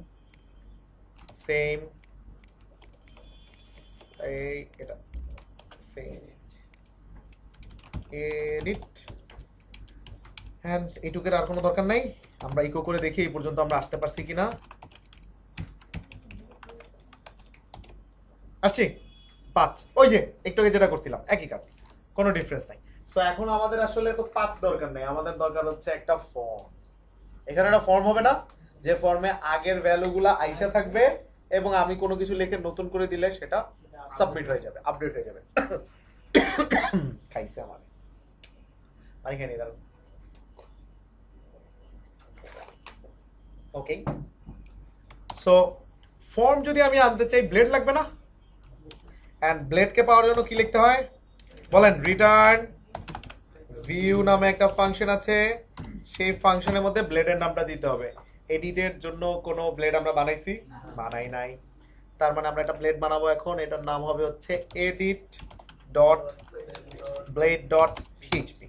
Speaker 1: সেম, এই এটা সেম এডিট, হ্যাঁ এইটুকের আর কোনো দরকার নাই। আমরা ইকো করে দেখি এই পর্যন্ত আমরা আসতে পারছি কিনা। আসছি 5, ওই যে একটু আগে যেটা করছিলাম একই কাজ, কোনো ডিফারেন্স নাই। সো এখন আমাদের আসলে তো 5 দরকার নেই, আমাদের দরকার হচ্ছে একটা ফর্ম। এখানে একটা ফর্ম হবে না, যে ফর্মে আগের ভ্যালুগুলা আইসা থাকবে, এবং আমি কোনো কিছু লিখে নতুন করে দিলে সেটা সাবমিট হয়ে যাবে, আপডেট হয়ে যাবে। খাইছে আমার পানি খাই নি দাঁড়ান। ওকে, সো ফর্ম যদি আমি আনতে চাই ব্লেড লাগবে না, এন্ড ব্লেডকে পাওয়ার জন্য কি লিখতে হয় বলেন, রিটার্ন ভিউ নামে একটা ফাংশন আছে, সেই ফাংশনের মধ্যে ব্লেডের নামটা দিতে হবে। এডিটের জন্য কোনো ব্লেড আমরা বানাইছি, বানাই নাই, তার মানে আমরা একটা ব্লেড বানাবো এখন, এটার নাম হবে হচ্ছে edit dot blade dot PHP.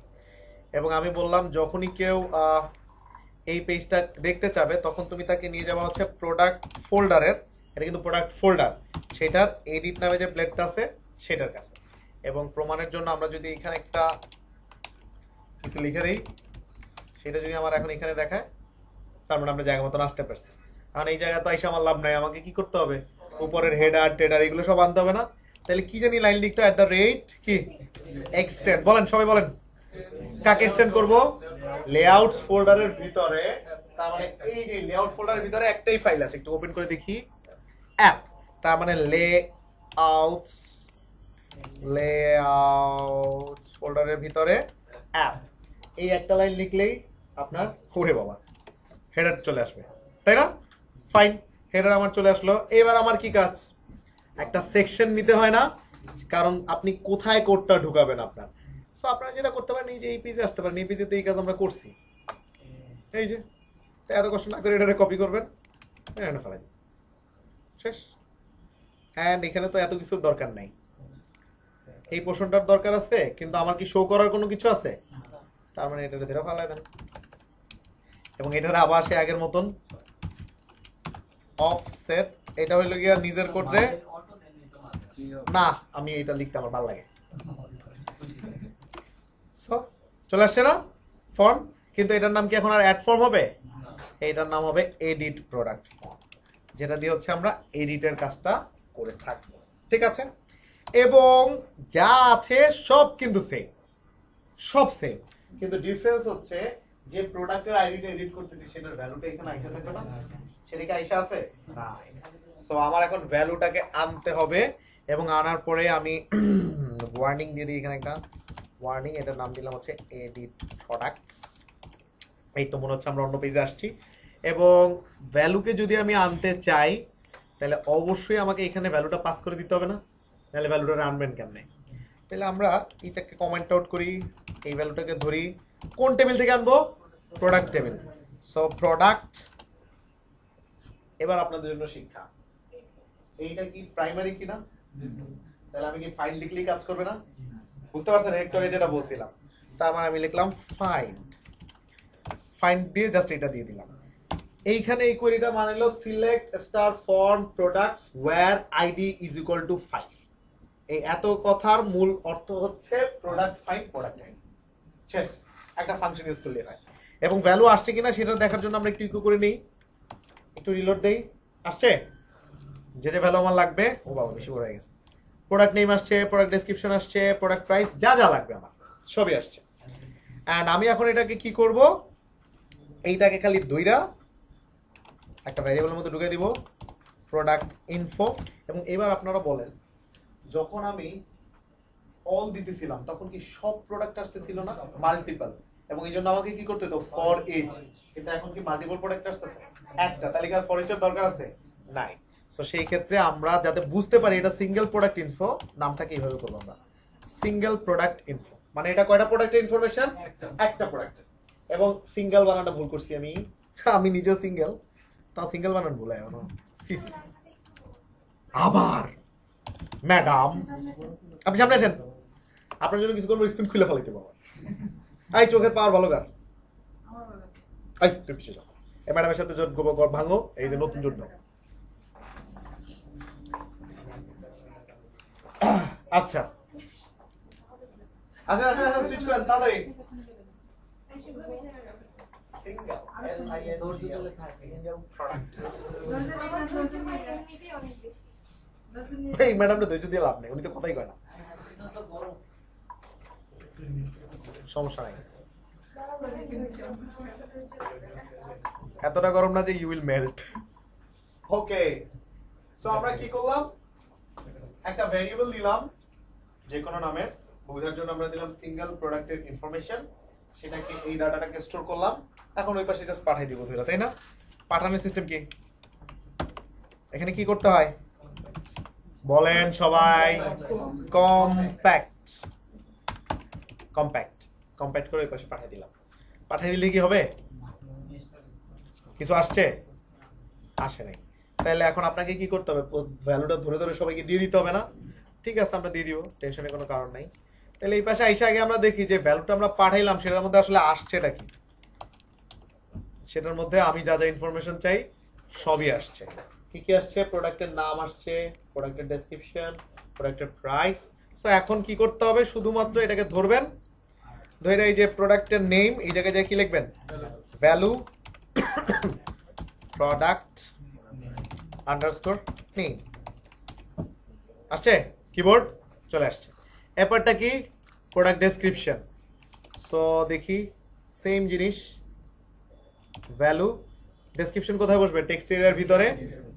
Speaker 1: এবং আমি বললাম যখনই কেউ এই পেজটা দেখতে চাবে তখন তুমি তাকে নিয়ে যাওয়া হচ্ছে প্রোডাক্ট ফোল্ডারের, এটা কিন্তু প্রোডাক্ট ফোল্ডার, সেটার এডিট নামে যে ব্লেডটা আছে সেটার কাছে। এবং প্রমাণের জন্য আমরা যদি এখানে একটা কিছু লিখে দিই, সেটা যদি আমার এখন এখানে দেখায়, তার মানে আমরা জায়গা মতন আসতে পারছি। কারণ এই জায়গা তো আইসা আমার লাভ নাই, আমাকে কি করতে হবে, উপরের হেডার টেডার এগুলো সব আনতে হবে না। তাহলে কি জানি লাইন লিখতে, এট দ্য রেট কি এক্সটেন্ড, বলেন সবাই বলেন, কাকে এক্সটেন্ড করব, লেআউটস ফোল্ডারের ভিতরে। তার মানে এই যে লেআউট ফোল্ডারের ভিতরে একটাই ফাইল আছে, একটু ওপেন করে দেখি, অ্যাপ, তার মানে লেআউটস ফোল্ডারের ভিতরে অ্যাপ, এই একটা লাইন লিখলেই আপনার ওরে বাবা হেডার চলে আসবে, তাই না? ফাইন, হেডার আমার চলে আসলো। এবার আমার কি কাজ, একটা সেকশন নিতে হয় না, কারণ আপনি কোথায় কোডটা ঢুকাবেন আপনার। সো আপনারা যেটা করতে পারেন, এই যে এই পেজে আসতে পারেন, এই পেজেতে এই কাজ আমরা করছি, এই যে, তো এত কষ্ট না করে এটারে কপি করবেন, এখানে ফেলাই দিন, শেষ। অ্যান্ড এখানে তো এত কিছুর দরকার নাই, এই পোর্শনটার দরকার আছে, কিন্তু আমার কি শো করার কোনো কিছু আছে, তার মানে এটারে ধরে ফেলাই দেন, এবং এটার আবার সে আগের মতন অফসেট, এটা হইলো গিয়া নিজের কোডে না, আমি এটা লিখতে আমার ভালো লাগে। সো চলে আসছে না ফর্ম, কিন্তু এটার নাম কি এখন আর অ্যাড ফর্ম হবে, এটার নাম হবে এডিট প্রোডাক্ট ফর্ম, যেটা দিয়ে হচ্ছে আমরা এডিটের কাজটা করে থাকবো। ঠিক আছে, এবং যা আছে সব কিন্তু সেম, সব সেম, কিন্তু ডিফারেন্স হচ্ছে যে প্রোডাক্টের আইডিটা এডিট করতেছি সেটার ভ্যালুটা এখানে আইসা থাকবে না, সেটা কি আইসা আছে না। সো আমার এখন ভ্যালুটাকে আনতে হবে, এবং আনার পরে আমি ওয়ার্নিং দিয়ে দিই, এখানে একটা ওয়ার্নিং, এটার নাম দিলাম হচ্ছে এডিট প্রোডাক্টস। এই তো মনে হচ্ছে আমরা অন্য পেজে আসছি। এবং ভ্যালুকে যদি আমি আনতে চাই তাহলে অবশ্যই আমাকে এখানে ভ্যালুটা পাস করে দিতে হবে না, তাহলে ভ্যালুটা আনবেন কেমনে, তাহলে আমরা এটাকে কমেন্ট আউট করি, এই ভ্যালুটাকে ধরি, কোন টেবিল থেকে আনবো, প্রোডাক্ট টেবিল। সো প্রোডাক্ট, এবার আপনাদের জন্য শিক্ষা, এইটা কি প্রাইমারি কিনা, তাহলে আমি কি ফাইন্ড লিখলেই কাজ করবে না, বুঝতে পারছেন একটু আগে যেটা বলছিলাম। তার মানে আমি লিখলাম ফাইন্ড, ফাইন্ড দিয়ে জাস্ট এটা দিয়ে দিলাম। এইখানে এই কোয়েরিটা মানে হলো select star from products where ID is equal to 5। এই এত কথার মূল অর্থ হচ্ছে প্রোডাক্ট ফাইন্ড প্রোডাক্ট আইডি, শেষ, একটা ফাংশন ইউজ করলে হয়। এবং ভ্যালু আসছে কিনা সেটা দেখার জন্য আমরা একটু ইকো করে নেই, একটু রিলোড দেই, আসছে, যে যে ভ্যালু আমার লাগবে, ও বাবা বেশি বড় হয়ে গেছে, প্রোডাক্ট নেম আসছে, প্রোডাক্ট ডেসক্রিপশন আসছে, প্রোডাক্ট প্রাইস, যা যা লাগবে আমার সবই আসছে। অ্যান্ড আমি এখন এটাকে কি করব, এইটাকে খালি দুইটা একটা ভ্যারিয়েবলের মধ্যে ঢুকে দিব, প্রোডাক্ট ইনফো। এবং এবার আপনারা বলেন, যখন আমি অল দিতেছিলাম তখন কি সব প্রোডাক্ট আসতেছিল না, মাল্টিপল, এবং এই জন্য আমাকে কি করতে হতো, ফর ইচ। কিন্তু এখন কি মাল্টিপল প্রোডাক্ট আসতেছে একটা, তালিকার ফর ইচের দরকার আছে নাই। সো সেই ক্ষেত্রে আমরা যাতে বুঝতে পারি এটা সিঙ্গেল প্রোডাক্ট ইনফো, নামটাকে এইভাবে করবো আমরা, সিঙ্গেল প্রোডাক্ট ইনফো। মানে এটা কয়টা প্রোডাক্টের ইনফরমেশন, একটা প্রোডাক্ট। এবং সিঙ্গেল বানানটা ভুল করছি আমি, আমি নিজেও সিঙ্গেল, তাও সিঙ্গেল বানান ভুল হয় সি সি সি। আবার ম্যাডাম আপনি সামনে আসেন, আপনার জন্য কিছু করবো, স্ক্রিন খুলে ফেলাইতে বাবা। এই চোখের পাওয়ার ভালো কার, এই তুই পিছিয়ে যাও, এই ম্যাডামের সাথে জোট ভাঙো, এই যে নতুন জোট দাও। আচ্ছা আসেন আসেন আসেন, সুইচ করেন তাড়াতাড়ি। Single single product. এই ম্যাডামটা ধৈর্য দিয়ে লাভ নেই, উনি তো কথাই কয় না। সমস্যা নাই, এতটা গরম না যে you will melt. Okay, so আমরা কি করলাম, একটা ভেরিয়েবল দিলাম যে কোনো নামের, বোঝার জন্য আমরা দিলাম সিঙ্গেল প্রোডাক্টের ইনফরমেশন, সেটাকে এই ডাটাটাকে স্টোর করলাম। এখন ওই পাশে জাস্ট পাঠিয়ে দিব ধরে, তাই না? পাঠানোর সিস্টেম কি, এখানে কি করতে হয় বলেন সবাই, কম্প্যাক্ট কম্প্যাক্ট কম্প্যাক্ট করে ওই পাশে পাঠিয়ে দিলাম। পাঠিয়ে দিলে কি হবে, কিছু আসছে, আসে নাই। তাহলে এখন আপনাকে কি করতে হবে, ভ্যালুটা ধরে ধরে সবাইকে দিয়ে দিতে হবে না? ঠিক আছে, আমরা দিয়ে দিব, টেনশনের কোনো কারণ নাই। তাহলে এই পাশে আইসা আগে আমরা দেখি যে ভ্যালুটা আমরা পাঠাইলাম সেটার মধ্যে আসলে আসছেটা কি, সেটার মধ্যে আমি যা যা ইনফরমেশন চাই সবই আসছে। কি কি আসছে, প্রোডাক্টের নাম আসছে, প্রোডাক্টের ডেসক্রিপশন, প্রোডাক্টের প্রাইস। সো এখন কি করতে হবে, শুধুমাত্র এটাকে ধরবেন, ধরে এই যে প্রোডাক্টের নেম, এই জায়গায় কি লিখবেন, ভ্যালু প্রোডাক্ট আন্ডারস্কোর নেম। আসছে, কিবোর্ড চলে আসছে। এরপরটা কি, প্রোডাক্ট ডেসক্রিপশন। সো দেখি সেম জিনিস, ভ্যালু ডেসক্রিপশন কোথায় বসবে, টেক্সট এরিয়ার ভিতরে।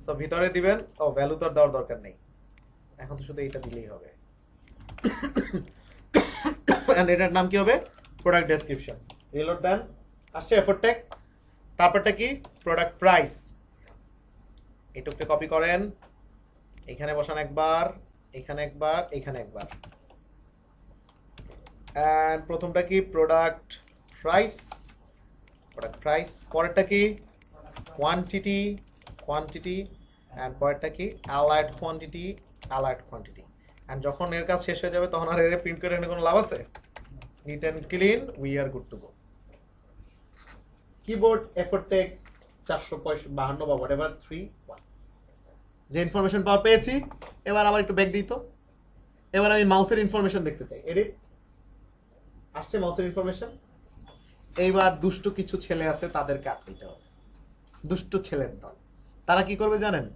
Speaker 1: সো ভিতরে দিবেন, ও ভ্যালু তো আর দেওয়ার দরকার নেই, এখন তো শুধু এটা দিলেই হবে। এন্ড এটার নাম কি হবে, প্রোডাক্ট ডেসক্রিপশন। রিলোড দেন, আসছে এফোর্ট ট্যাগ। তারপরটা কি, প্রোডাক্ট প্রাইস। এটুকটা কপি করেন, এখানে বসান একবার, এখানে একবার, এখানে একবার। এন্ড প্রথমটা কি, প্রোডাক্ট প্রাইস, প্রোডাক্ট প্রাইস। পরেরটা কি, কোয়ান্টিটি, কোয়ান্টিটি। এন্ড পরেরটা কি, alert quantity, alert quantity. And যখন এর কাজ শেষ হয়ে যাবে তখন আর এর প্রিন্ট করে এখানে কোনো লাভ আছে? Neat and clean, we are good to go. Keyboard effort take 452 বা হোয়াটএভার 3 1। যে ইনফরমেশন পাওয়ার পেয়েছি, এবার আমার একটু ব্যাক দিই তো। এবার আমি মাউসের ইনফরমেশন দেখতে চাই, এডিট, আসছে মাউসের ইনফরমেশন। এইবার দুষ্ট কিছু ছেলে আছে, তাদেরকে আটকাইতে হবে, দুষ্ট ছেলের দল। তারা কি করবে জানেন,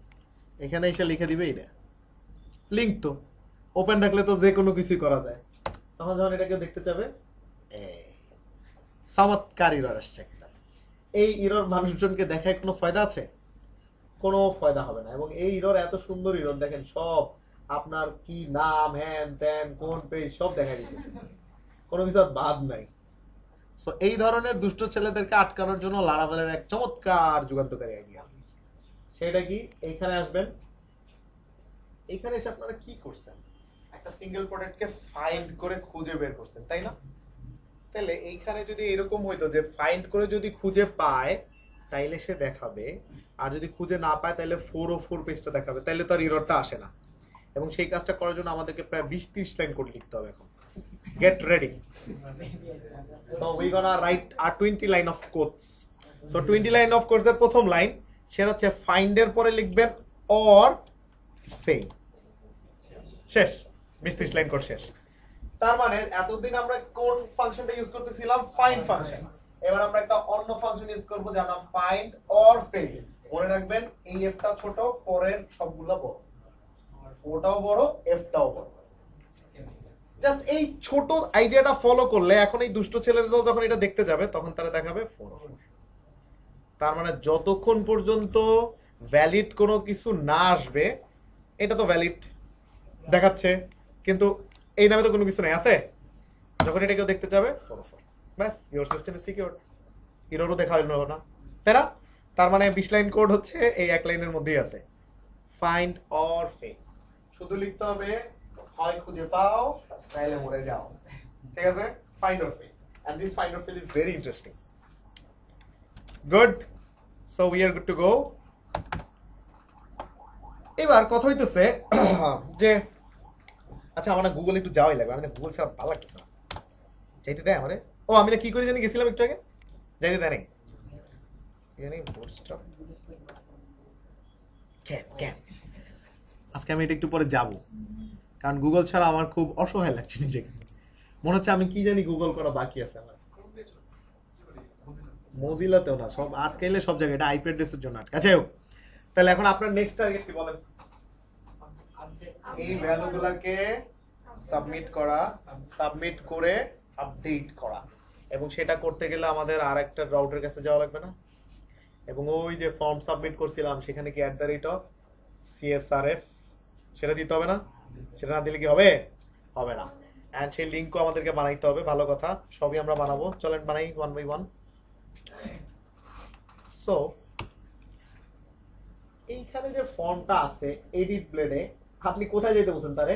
Speaker 1: এখানে এসে লিখে দিবে এটা লিঙ্ক, তো ওপেন রাখলে তো যে কোনো কিছুই করা যায়। তখন যখন এটা কেউ দেখতে চাবে, চমৎকার ইরর আসছে একটা। এই ইরর মানুষজনকে দেখায় কোনো ফায়দা আছে? কোনো ফায়দা হবে না। এবং এই ইরর এত সুন্দর ইরর, দেখেন সব আপনার কি নাম, হ্যান ত্যান, কোন পেজ, সব দেখা দিতেছে, কোনো কিছু আর বাদ নাই। সো এই ধরনের দুষ্ট ছেলেদেরকে আটকানোর জন্য লারাভেলের এক চমৎকার যুগান্তকারী আইডিয়া আছে। সেটা কি, এইখানে আসবেন, এইখানে এসে আপনারা কি করছেন, একটা সিঙ্গেল প্রোডাক্টকে ফাইন্ড করে খুঁজে বের করছেন, তাই না? তাহলে এইখানে যদি এরকম হইতো যে ফাইন্ড করে যদি খুঁজে পায় তাইলে সে দেখাবে, আর যদি খুঁজে না পায় তাহলে 404 পেজটা দেখাবে, তাইলে তো আর ইররটা আসে না। এবং সেই কাজটা করার জন্য আমাদেরকে প্রায় 20-30 লাইন কোড লিখতে হবে। এখন get ready, so we gonna write our 20 line of codes. So 20 line of codes এর প্রথম লাইন সেটা হচ্ছে ফাইন্ড এর পরে লিখবেন অর ফেল, শেষ। 20-30 লাইন কোড শেষ। তার মানে এতদিন আমরা কোন ফাংশনটা ইউজ করতেছিলাম, ফাইন্ড ফাংশন। এবার আমরা একটা অন্য ফাংশন ইউজ করব যার নাম ফাইন্ড অর ফেল। মনে রাখবেন এই এফটা ছোট, পরের সবগুলা বড়, ওটাও বড়, এফটাও বড়। জাস্ট এই ছোট আইডিয়াটা ফলো করলে এখন এই দুষ্ট ছেলের দল যখন এটা দেখতে যাবে তখন তারা দেখাবে 4। তার মানে যতক্ষণ পর্যন্ত ভ্যালিড কোনো কিছু না আসবে, এটা তো ভ্যালিড দেখাচ্ছে কিন্তু এই নামে তো কোনো কিছু নেই আছে, যখন এটা কেউ দেখতে যাবে 4 ব্যাস ইওর সিস্টেম ইজ সিকিউরড, এররও দেখা হলো না, তাই না? তার মানে 20 লাইন কোড হচ্ছে এই এক লাইনের মধ্যেই আছে, ফাইন্ড অর ফেল। শুধু লিখতে হবে হয় খুঁজে পাও তাহলে মরে যাও, ঠিক আছে? Find or fail, and this find or fail is very interesting. Good, so we are good to go. এবার কথা হইতেছে যে আচ্ছা আমার গুগল একটু যাওয়াই লাগবে, আমি গুগল ছাড়া ভালো লাগতেছে না, যাইতে দেয় আমারে? ও আমি না কি করে জানি গেছিলাম একটু আগে, যাইতে দেয় নাকি জানি বুটস্ট্র্যাপ কেন আজকে আমি এটা একটু পরে যাব, কারণ গুগল ছাড়া আমার খুব অসহায় লাগছে নিজেকে, মনে হচ্ছে আমি কি জানি গুগল করা বাকি আছে আমার। মজিলাতেও না, সব আটকাইলে সব জায়গায়, এটা আইপি অ্যাড্রেসের জন্য আটকে। আচ্ছা তাহলে এখন আপনার নেক্সট টার্গেট কি বলেন? এই ভ্যালুগুলোকে সাবমিট করা, সাবমিট করে আপডেট করা, এবং সেটা করতে গেলে আমাদের আর একটা রাউটের কাছে যাওয়া লাগবে না? এবং ওই যে ফর্ম সাবমিট করছিলাম সেখানে কি @CSRF সেটা দিতে হবে না? সেটা না দিলে কি হবে? হবে না। এন্ড সেই লিংকও আমাদেরকে বানাইতে হবে, ভালো কথা, সবই আমরা বানাবো, চলেন বানাই 1 বাই 1। সো এইখানে যে ফর্মটা আছে এডিট ব্লেডে, আপনি কোথায় যেতে বলছেন তারে?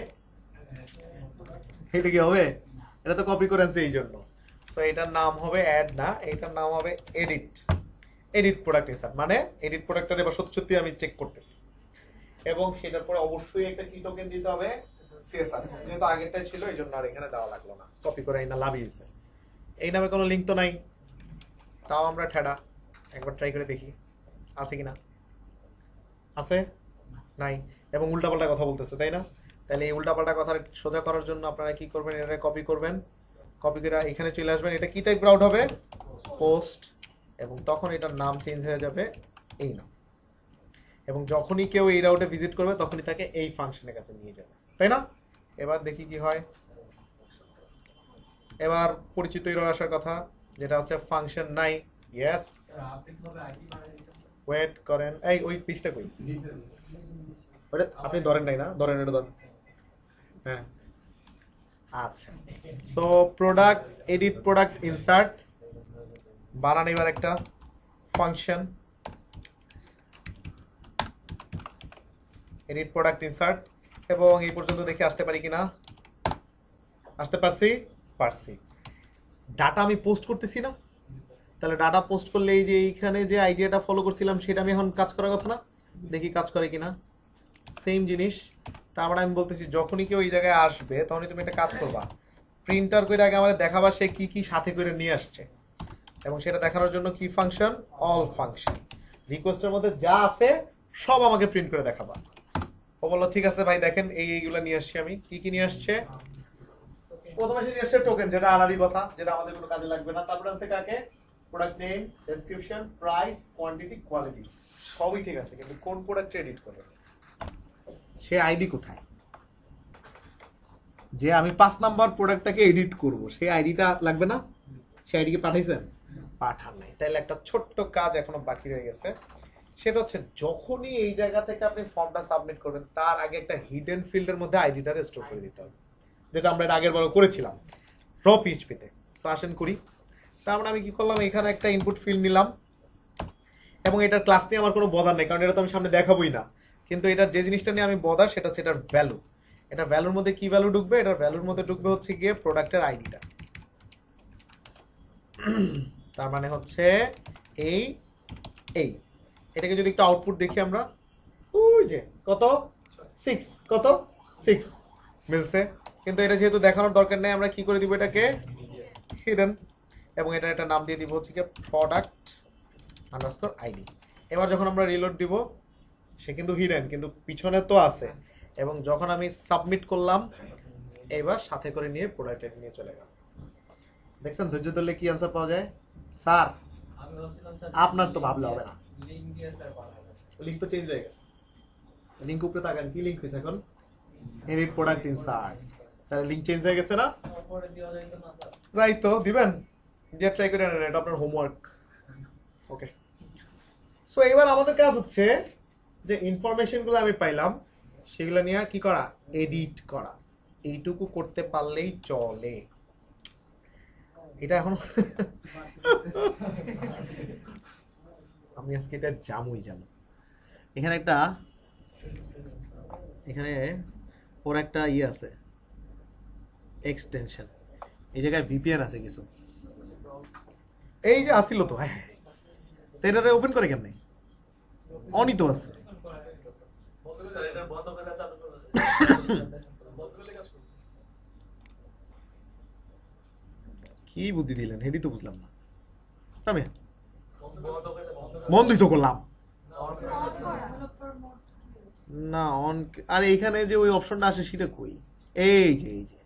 Speaker 1: এটা কি হবে? এটা তো কপি করে আনছে এই জন্য। সো এটার নাম হবে অ্যাড না, এটার নাম হবে এডিট, এডিট প্রোডাক্ট ইনসার্ট, মানে এডিট প্রোডাক্টটা এবার সত্যি সত্যি আমি চেক করতেছি, এবং সেটার পরে অবশ্যই একটা কি টোকেন দিতে হবে, সিএসআর, যেহেতু আগেরটাই ছিল এই জন্য আর এখানে দেওয়া লাগলো না, কপি করে না লাভ ইউছে। এই নামে কোনো লিঙ্ক তো নাই, তাও আমরা ঠেডা একবার ট্রাই করে দেখি আছে কিনা। আছে? নাই, এবং উল্টাপাল্টা কথা বলতেছে, তাই না? তাহলে এই উল্টাপাল্টা কথা সোজা করার জন্য আপনারা কি করবেন, এটা কপি করবেন, কপি করে এখানে চলে আসবেন, এটা কি টাইপ রাউট হবে? পোস্ট, এবং তখন এটার নাম চেঞ্জ হয়ে যাবে এই নাম, এবং যখনই কেউ এই রাউটে ভিজিট করবে তখনই তাকে এই ফাংশনের কাছে নিয়ে যাবে, তাই না? এবার দেখি কি হয়। এবার পরিচিত এরর আসার কথা, যেটা হচ্ছে ফাংশন নাই। ইয়েস, ওয়েট করেন, এই ওই পিসটা কই? ওটা আপনি ধরেন নাই না? ধরেন, এটা ধরেন, হ্যাঁ আচ্ছা। So product, edit product insert বানান এবার একটা ফাংশন, এডিট প্রোডাক্ট ইনসার্ট, এবং এই পর্যন্ত দেখে আসতে পারি কিনা? আসতে পারছি? পারছি। ডাটা আমি পোস্ট করতেছি না? তাহলে ডাটা পোস্ট করলে এই যে এইখানে যে আইডিয়াটা ফলো করছিলাম সেটা আমি এখন কাজ করার কথা না? দেখি কাজ করে কিনা। সেম জিনিস, তার মানে আমি বলতেছি যখনই কেউ এই জায়গায় আসবে তখনই তুমি একটা কাজ করবা, প্রিন্টার করে আগে আমাদের দেখাবা সে কি কি সাথে করে নিয়ে আসছে, এবং সেটা দেখানোর জন্য কি ফাংশন? All function. রিকোয়েস্টের মধ্যে যা আছে সব আমাকে প্রিন্ট করে দেখাবা। ও বললো ঠিক আছে ভাই, দেখেন এইগুলো নিয়ে আসছি আমি। কি কি নিয়ে আসছে? প্রথমে সে নিয়ে আসছে টোকেন, যেটা আনারই কথা, যেটা আমাদের কোনো কাজে লাগবে না। তারপরে আছে কাকে? Product name, description, price, quantity, quality, সবই ঠিক আছে, কিন্তু কোন প্রোডাক্ট এডিট করবে সে আইডি কোথায়? যে আমি 5 নাম্বার প্রোডাক্টটাকে এডিট করব সেই আইডিটা লাগবে না? সে আইডিকে পাঠাইছেন? পাঠান নাই। তাহলে একটা ছোট্ট কাজ এখনো বাকি রয়ে গেছে, সেটা হচ্ছে যখনই এই জায়গা থেকে আপনি ফর্মটা সাবমিট করবেন তার আগে একটা হিডেন ফিল্ডের মধ্যে আইডিটা স্টোর করে দিতে হবে, যেটা আমরা এর আগের বারও করেছিলাম র পিএইচপিতে। সো আসেন করি। তার মানে আমি কি করলাম, এখানে একটা ইনপুট ফিল্ড নিলাম, এবং এটার ক্লাস নিয়ে আমার কোনো বদার নেই, কারণ এটা তো আমি সামনে দেখাবোই না। কিন্তু এটার যে জিনিসটা নিয়ে আমি বদার সেটা হচ্ছে এটার ভ্যালু। এটা ভ্যালুর মধ্যে কি ভ্যালু ঢুকবে? এটার ভ্যালুর মধ্যে ঢুকবে হচ্ছে গিয়ে প্রোডাক্টের আইডিটা। তার মানে হচ্ছে এই এই এটাকে যদি একটু আউটপুট দেখি আমরা, ওই যে কত 6, কত 6 মিলছে। কিন্তু এটা যেহেতু দেখানোর দরকার নেই, আমরা কি করে দিব এটাকে? হিডেন, এবং এটা একটা নাম দিয়ে দিব হচ্ছে কি প্রোডাক্ট আন্ডারস্কোর আইডি। এবার যখন আমরা রিলোড দিব সে কিন্তু হিডেন, কিন্তু পিছনে তো আছে, এবং যখন আমি সাবমিট করলাম এবার সাথে করে নিয়ে প্রোডাক্ট নিয়ে চলে গেল। দেখছেন ধৈর্য ধরলে কি অ্যান্সার পাওয়া যায়? স্যার আপনার তো ভাবলে হবে না। লিঙ্ক তো চেঞ্জ হয়ে গেছে। লিঙ্ক উপরে তাকান, কি লিঙ্ক হয়েছে এখন? Edit product insert. তাহলে লিঙ্ক চেঞ্জ হয়ে গেছে না?
Speaker 2: পরে দেওয়া যাইতো না স্যার।
Speaker 1: যাই তো দিবেন, দিয়ে ট্রাই করে নেন, এটা আপনার হোমওয়ার্ক। ওকে, সো এবার আমাদের কাজ হচ্ছে যে ইনফরমেশনগুলো আমি পাইলাম সেগুলো নিয়ে কি করা, এডিট করা। এইটুকু করতে পারলেই চলে। এটা এখন আমি আজকে এটা জামুই জামু। এখানে একটা, এখানে ওর একটা ইয়ে আছে, এক্সটেনশন। এই জায়গায় ভিপিএন আছে কিছু, এই যে আসিল তো, হ্যাঁ তো এটা ওপেন করে কেমনে? অনই তো আছে।
Speaker 2: স্যার এটা বন্ধ করে চালু করুন। বন্ধ করলে কাজ করবে।
Speaker 1: কি বুদ্ধি দিলেন হেডি তো বুঝলাম না। আমি
Speaker 2: বন্ধ
Speaker 1: বন্ধই তো করলাম
Speaker 2: করে
Speaker 1: না অন। আর এইখানে যে ওই অপশনটা আসে সেটা কই? এই যে এই যে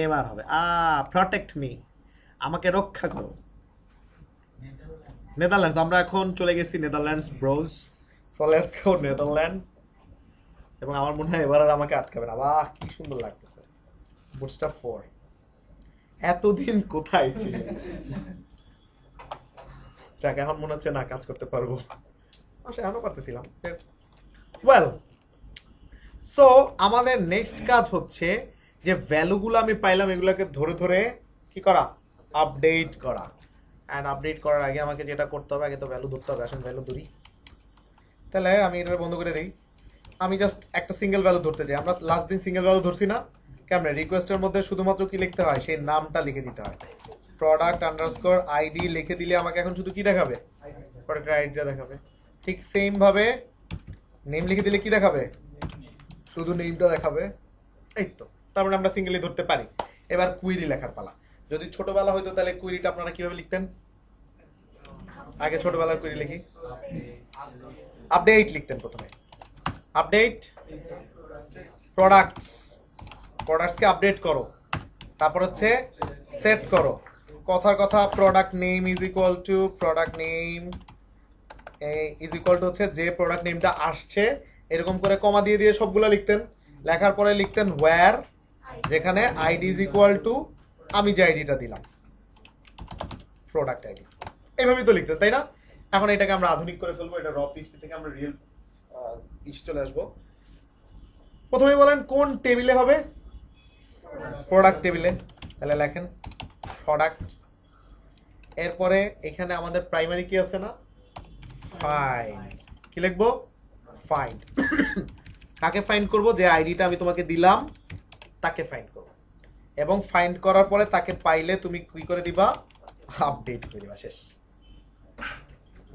Speaker 1: এবার হবে। প্রটেক্ট মি, আমাকে রক্ষা করো। নেদারল্যান্ডস, আমরা এখন চলে গেছি Netherlands Broz. So let's go Netherland. এবং আমার মনে হয় এবার আর আমাকে আটকাবে না। বাহ কি সুন্দর লাগতেছে। বুটস্ট্র্যাপ 4 এতদিন কোথায় ছিল? যাক এখন মনে হচ্ছে না কাজ করতে পারবো। এখনো পারতেছিলাম। ওয়েল, সো আমাদের নেক্সট কাজ হচ্ছে যে ভ্যালুগুলো আমি পাইলাম এগুলোকে ধরে ধরে কি করা, আপডেট করা। অ্যান্ড আপডেট করার আগে আমাকে যেটা করতে হবে, আগে তো ভ্যালু ধরতে হবে। আসেন ভ্যালু ধরি। তাহলে আমি এটা বন্ধ করে দিই। আমি জাস্ট একটা সিঙ্গেল ভ্যালু ধরতে চাই। আমরা লাস্ট দিন সিঙ্গেল ভ্যালু ধরছি না? কেমন? রিকোয়েস্টের মধ্যে শুধুমাত্র কি লিখতে হয়, সেই নামটা লিখে দিতে হয়। প্রোডাক্ট আন্ডারস্কোর আইডি লিখে দিলে আমাকে এখন শুধু কি দেখাবে, প্রোডাক্টের আইডিটা দেখাবে। ঠিক সেম ভাবে নেম লিখে দিলে কি দেখাবে, শুধু নেমটা দেখাবে। এই তো, তার মানে আমরা সিঙ্গেলি ধরতে পারি। এবার কুইরি লেখার পালা। যদি ছোটবেলা হইতো তাহলে কুইরিটা আপনারা কিভাবে লিখতেন? আগে ছোটবেলার কুইরি লিখি, আপডেট লিখতেন প্রথমে। আপডেট প্রোডাক্টস, প্রোডাক্টসকে আপডেট করো। তারপর হচ্ছে সেট করো। কথার কথা product name is equal to, product name is equal two হচ্ছে যে প্রোডাক্ট নেমটা আসছে এরকম করে কমা দিয়ে দিয়ে সবগুলো লিখতেন। লেখার পরে লিখতেন ওয়্যার, যেখানে আইডি ইজ ইকুয়াল টু আমি যে আইডিটা দিলাম, প্রোডাক্ট আইডি। এইভাবেই তো লিখতেন, তাই না? এখন এটাকে আমরা আধুনিক করে ফেলবো। এটা র পিএইচপি থেকে আমরা রিয়েল চলে আসবো। প্রথমে বলেন কোন টেবিলে হবে? প্রোডাক্ট টেবিলে। তাহলে লেখেন প্রোডাক্ট। এরপরে এখানে আমাদের প্রাইমারি কি আছে না, ফাইন্ড। কি লিখবো? ফাইন্ড। কাকে ফাইন্ড করব? যে আইডিটা আমি তোমাকে দিলাম তাকে ফাইন্ড করব। এবং ফাইন্ড করার পরে তাকে পাইলে তুমি কি করে দিবা, আপডেট করে দিবা। শেষ।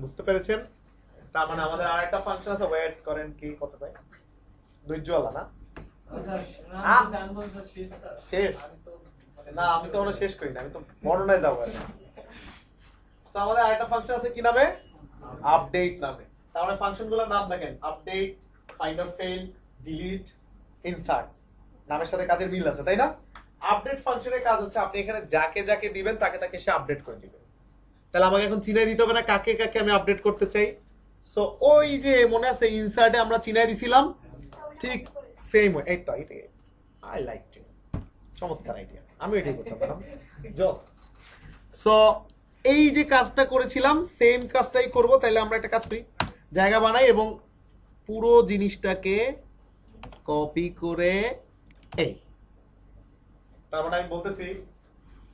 Speaker 1: বুঝতে পেরেছেন? তার মানে আমাদের আরেকটা ফাংশন আছে, ওয়েট করেন কি কত পাই, ধৈর্যওয়ালা না? শেষ না, আমি তো শেষ করি না, আমি তো বর্ণনায় যাবো। সো আমাদের আরেকটা ফাংশন আছে কি নামে, আপডেট নামে। তার মানে ফাংশনগুলোর নাম দেখেন, update, find or fail, delete, insert. নামের সাথে কাজের মিল আছে, তাই না? আপডেট ফাংশনের কাজ হচ্ছে আপনি এখানে যাকে যাকে দিবেন তাকে তাকে সে আপডেট করে দিবে। তাহলে আমাকে এখন চিনাই দিতে হবে না কাকে কাকে আমি আপডেট করতে চাই। সো ওই যে মনে আছে ইনসার্টে আমরা চিনাই দিছিলাম, ঠিক সেম ওয়ে। এই তো, এটাই আই লাইক টু, চমৎকার আইডিয়া, আমি এটাই করতে পারলাম। জস। সো এই যে কাজটা করেছিলাম সেম কাজটাই করব। তাহলে আমরা একটা কাজ করি, জায়গা বানাই এবং পুরো জিনিসটাকে কপি করে এই, তার মানে আমি বলতেছি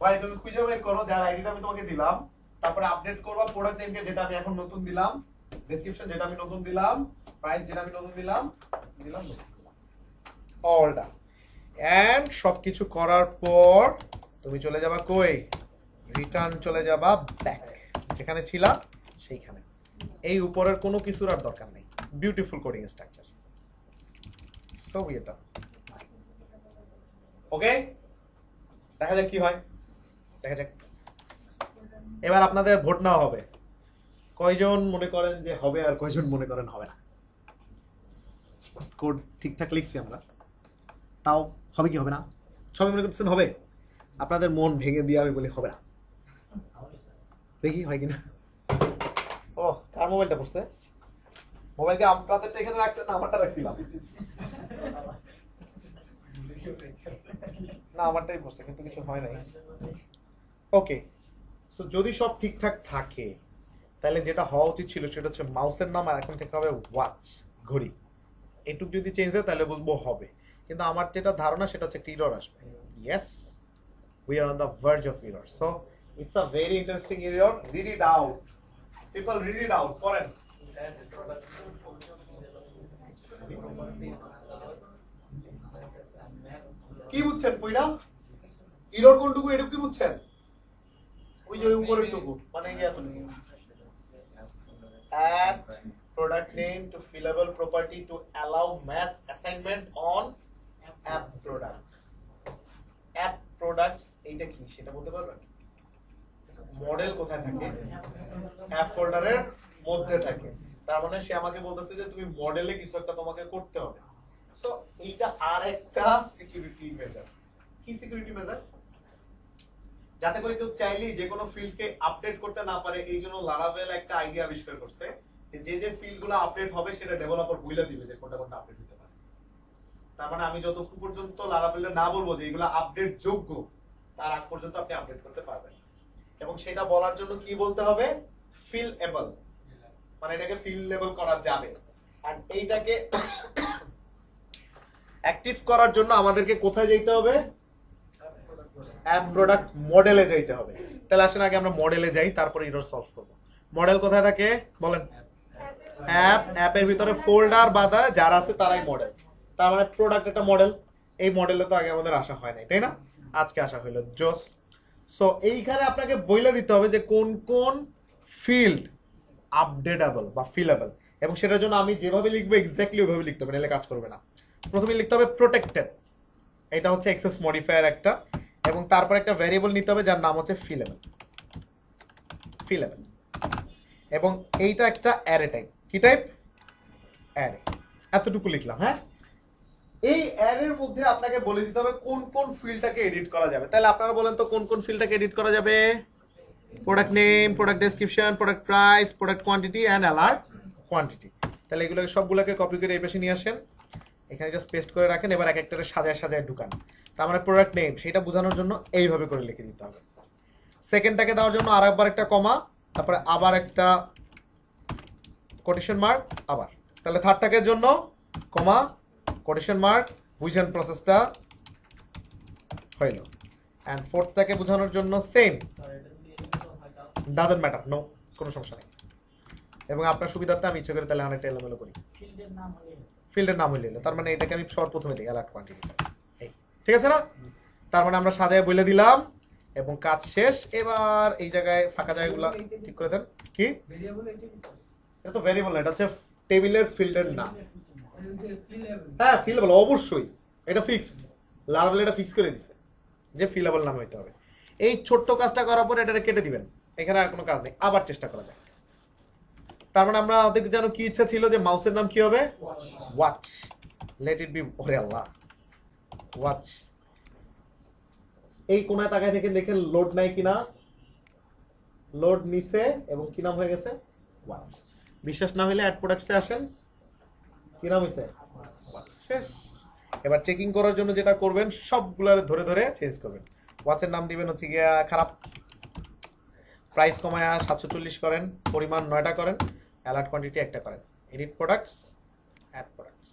Speaker 1: ভাই তুমি খুঁজে বের করো যার আইডিটা আমি তোমাকে দিলাম, তারপরে আপডেট করবা প্রোডাক্ট নেমকে যেটা আমি এখন নতুন দিলাম, ডেসক্রিপশন যেটা আমি নতুন দিলাম, প্রাইস যেটা আমি নতুন দিলাম, অল ডান। এন্ড সবকিছু করার পর তুমি চলে যাবা কই, রিটার্ন চলে যাবা ব্যাক, যেখানে ছিলা সেইখানে। এই উপরের কোনো কিছুর আর দরকার নেই। Beautiful coding structure. সো এটা ওকে, দেখা যাক কি হয়, দেখা যাক। এবার আপনাদের ভোট নেওয়া হবে, কয়জন মনে করেন যে হবে আর কয়জন মনে করেন হবে না। কোড ঠিকঠাক লিখছি আমরা, তাও হবে কি হবে না? সবাই মনে করতেছেন হবে, আপনাদের মন ভেঙে দিয়ে আমি বলি হবে না। দেখি হয় কিনা। ও কার মোবাইলটা বসতে মোবাইলকে আপনাদেরটা এখানে রাখছেন না আমারটা রাখছিলাম? না আমারটাই বসছে কিন্তু কিছু হয় নাই। ওকে, সো যদি সব ঠিকঠাক থাকে তাহলে যেটা হওয়া উচিত ছিল সেটা হচ্ছে মাউসের নাম আর এখন থেকে হবে ওয়াচ, ঘড়ি। এটুক যদি চেঞ্জ হয় তাহলে বুঝবো হবে, কিন্তু আমার যেটা ধারণা সেটা হচ্ছে একটা এরর আসবে। Yes, we are on the verge of error, so it's a very interesting error. Read it out, people, read it out. পড়েন। কি বুঝছেন কইরা? এরর কোনটুকু এটুকু কি বুঝছেন? ওই যে উপরের টুকু, মানে এই যে এতটুকু। Add product name to fillable property to allow mass assignment on app products. App products এইটা কি সেটা বলতে পারবেন? মডেল কোথায় থাকে? অ্যাপ ফোল্ডারের মধ্যে থাকে। তার মানে সে আমাকে বলতেছে যে তুমি মডেলে কিছু একটা তোমাকে করতে হবে। সো এইটা আরেকটা সিকিউরিটি মেজার। কি সিকিউরিটি মেজার? যাতে করে কেউ চাইলেই যে কোনো ফিল্ডকে আপডেট করতে না পারে, এই জন্য লারাভেল একটা আইডিয়া আবিষ্কার করছে যে যে ফিল্ডগুলো আপডেট হবে সেটা ডেভেলপার বলে দিবে যে কোনটা কোনটা আপডেট হতে পারে। তার মানে আমি যতক্ষণ পর্যন্ত লারাভেলে না বলবো যে এগুলো আপডেট যোগ্য, তার আগ পর্যন্ত আপনি আপডেট করতে পারবেন। এবং সেটা বলার জন্য কি বলতে হবে? ফিলএবল, মানে এটাকে ফিলএবল করা যাবে। আর এইটাকে অ্যাক্টিভ করার জন্য আমাদেরকে কোথায় যেতে হবে? অ্যাপ প্রোডাক্ট মডেলে যাইতে হবে। তাহলে আসেন আগে আমরা মডেলে যাই, তারপরে এরর সলভ করব। মডেল কোথায় থাকে বলেন? অ্যাপের ভিতরে ফোল্ডার বাঁধা যারা আছে তারাই মডেল। তার মানে প্রোডাক্ট একটা মডেল। এই মডেলে তো আগে আমাদের আসা হয় নাই, তাই না? আজকে আসা হইলো, জোস। সো এইখানে আপনাকে বইলে দিতে হবে যে কোন কোন ফিল্ড আপডেটেবল বা ফিলেবল, এবং সেটার জন্য আমি যেভাবে লিখবো এক্স্যাক্টলি ওইভাবে লিখতে হবে, নাহলে কাজ করবে না। প্রথমে লিখতে হবে প্রোটেক্টেড, এটা হচ্ছে এক্সেস মডিফায়ার একটা, এবং তারপর একটা ভ্যারিয়েবল নিতে হবে যার নাম হচ্ছে ফিলেবল। এবং এইটা একটা অ্যারে টাইপ। কি টাইপ? অ্যারে। এতটুকু লিখলাম। হ্যাঁ, এই অ্যারের মধ্যে আপনাকে বলে দিতে হবে কোন কোন ফিল্ডটাকে এডিট করা যাবে। তাহলে আপনারা বলেন তো কোন কোন ফিল্ডটাকে এডিট করা যাবে? Product name, product description, product price, product quantity and alert quantity. তাহলে এগুলোকে সবগুলোকে কপি করে এই পাশে নিয়ে আসেন, এখানে জাস্ট পেস্ট করে রাখেন। এবার এক একটারে সাজায় সাজায় ঢুকান। তার মানে প্রোডাক্ট নেম সেটা বোঝানোর জন্য এইভাবে করে লিখে দিতে হবে। সেকেন্ডটাকে দেওয়ার জন্য আরেকবার একটা কমা, তারপরে আবার একটা কোটেশন মার্ক, আবার। তাহলে থার্ডটাকের জন্য কমা, কোটেশন মার্ক, বুঝেন প্রসেসটা হইল। এন্ড ফোর্থটাকে বোঝানোর জন্য সেম, ডাজন্ট ম্যাটার, নো, কোনো সমস্যা নেই। এবং আপনার সুবিধার্থে আমি ইচ্ছে করে তাহলে অনেকটা এলোমেলো করি। ফিল্ডের নাম হইলে, তার মানে এটাকে আমি সর্বপ্রথমে দিই অ্যালার্ট কোয়ান্টিটি। ঠিক আছে না? তার মানে আমরা সাজায় বলে দিলাম এবং কাজ শেষ। এবার এই জায়গায় ফাঁকা জায়গাগুলো ঠিক করে দেন। কি? এটা তো ভেরিয়েবল না, এটা হচ্ছে টেবিলের ফিল্ডের নাম। হ্যাঁ, ফিলেবল অবশ্যই, এটা ফিক্সড। লারাভেল এটা ফিক্স করে দিছে যে ফিলেবল নাম হইতে হবে। এই ছোট্ট কাজটা করার পর এটা কেটে দিবেন, এখানে আর কোনো কাজ নেই। আবার চেষ্টা করা যায়। তার মানে আমরা আমাদের যেন কি ইচ্ছা ছিল যে মাউসের নাম কি হবে? ওয়াচ। লেট ইট বি, ওরে আল্লাহ, ওয়াচ। এই কোনায় তাকায় থেকে দেখেন লোড নাই কিনা, লোড নিছে এবং কি নাম হয়ে গেছে? ওয়াচ। বিশ্বাস না হলে অ্যাড প্রোডাক্টসে আসেন, কি নাম হয়েছে? ওয়াচ। শেষ। এবার চেকিং করার জন্য যেটা করবেন সবগুলোর ধরে ধরে চেঞ্জ করবেন। ওয়াচের নাম দিবেন হচ্ছে গিয়া খারাপ, প্রাইস কমায়া 740 করেন, পরিমাণ 9টা করেন, অ্যালার্ট কোয়ান্টিটি একটা করেন, edit products, add products.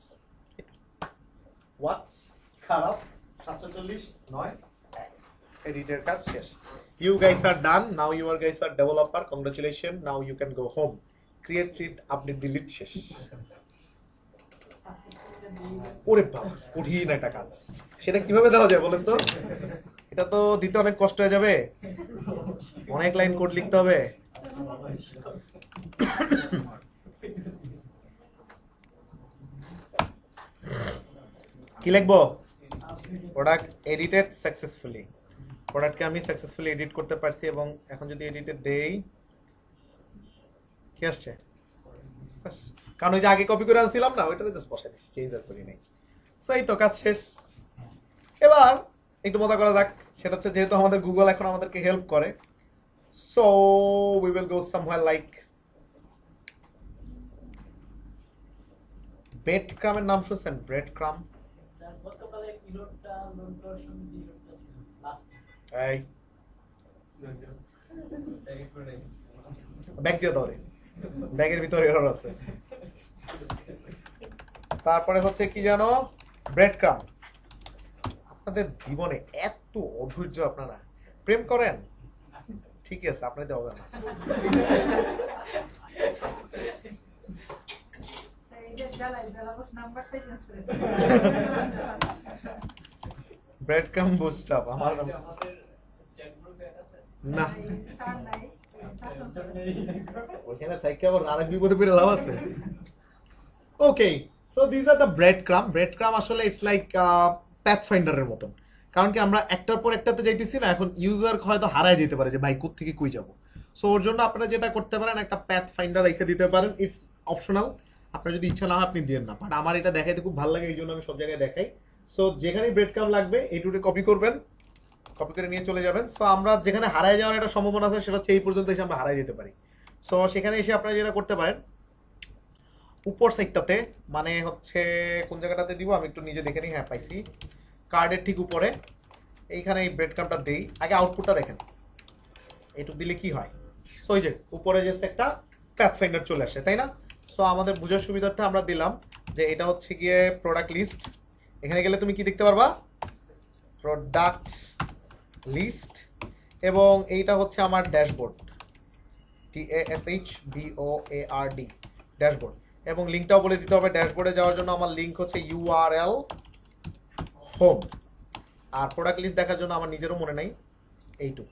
Speaker 1: Watch খারাপ 740 9 এডিটের কাজ শেষ। You guys are done. Now you guys are developer. Congratulations. Now you can go home. Create, read, update, delete শেষ। ওরে বাবা, কঠিন একটা কাজ। সেটা কিভাবে দেওয়া যায় বলেন তো? এটা তো দিতে অনেক কষ্ট হয়ে যাবে, অনেক লাইন কোড লিখতে হবে। কি লিখবো? Product edited successfully. প্রোডাক্টকে আমি সাকসেসফুলি এডিট করতে পারছি, এবং এখন যদি এডিটে দেই কি আসছে? কারণ ওই যে আগে কপি করে আনছিলাম না, ওইটাতে জাস্ট বসাই দিচ্ছি, চেঞ্জ আর করি নাই। সো এই তো কাজ শেষ। এবার একটু মজা করা যাক। সেটা হচ্ছে যেহেতু আমাদের গুগল এখন আমাদেরকে হেল্প করে, so we will go somewhere like ব্রেড ক্রামের নাম শুনছেন? Breadcrumb.
Speaker 2: স্যার গতকালে ইনোডটা লোড ভার্সন ডিলোডটা ছিল লাস্ট
Speaker 1: এই ব্যাগ দিয়ে ধরে, ব্যাগের ভিতরে এরর আছে। তারপরে হচ্ছে কি জানো, ব্রেড ক্রাম। আপনাদের জীবনে এত অধৈর্য, আপনারা প্রেম করেন ঠিক আছে, আপনাদের হবে না। ব্রেড ক্রাম বুস্ট আপ আমার নাম
Speaker 2: আমাদের চ্যাট গ্রুপে আছে
Speaker 1: না, ওখানে থেকে আবার আরেক বিপদে পড়ে লাভ আছে। Okay, so this are the breadcrumb. Breadcrumb আসলে ইটস লাইক প্যাথ ফাইন্ডারের মতন, কারণ কি আমরা একটার পর একটাতে যাইতেছি না, এখন ইউজার হয়তো হারায় যেতে পারে যে ভাই কোথা থেকে কই যাবো। সো ওর জন্য আপনারা যেটা করতে পারেন, একটা প্যাথ ফাইন্ডার রেখে দিতে পারেন। ইটস অপশনাল, আপনার যদি ইচ্ছা না হয় আপনি দিয়েন না, বাট আমার এটা দেখাইতে খুব ভালো লাগে, এই জন্য আমি সব জায়গায় দেখাই। সো যেখানেই ব্রেড ক্রাম লাগবে এইটুকু কপি করবেন, কপি করে নিয়ে চলে যাবেন। সো আমরা যেখানে হারায় যাওয়ার একটা সম্ভাবনা আছে সেটা হচ্ছে এই পর্যন্ত এসে আমরা হারায় যেতে পারি। সো সেখানে এসে আপনারা যেটা করতে পারেন, উপর সাইডটাতে, মানে হচ্ছে কোন জায়গাটাতে দিব আমি একটু নিজে দেখে নিই। হ্যাঁ পাইছি, কার্ডের ঠিক উপরে এইখানে এই ব্রেড ক্রামটা দেই। আগে আউটপুটটা দেখেন, এইটুক দিলে কি হয়। সো ওই যে উপরে জাস্ট একটা প্যাথ ফাইন্ডার চলে আসে, তাই না? সো আমাদের বোঝার সুবিধার্থে আমরা দিলাম যে এটা হচ্ছে গিয়ে প্রোডাক্ট লিস্ট। এখানে গেলে তুমি কি দেখতে পারবা? Product list. এবং এইটা হচ্ছে আমার ড্যাশবোর্ড, TASHBOARD, ড্যাশবোর্ড। এবং লিঙ্কটাও বলে দিতে হবে, ড্যাশবোর্ডে যাওয়ার জন্য আমার লিঙ্ক হচ্ছে URL হোম। আর প্রোডাক্ট লিস্ট দেখার জন্য আমার নিজেরও মনে নাই এইটুক।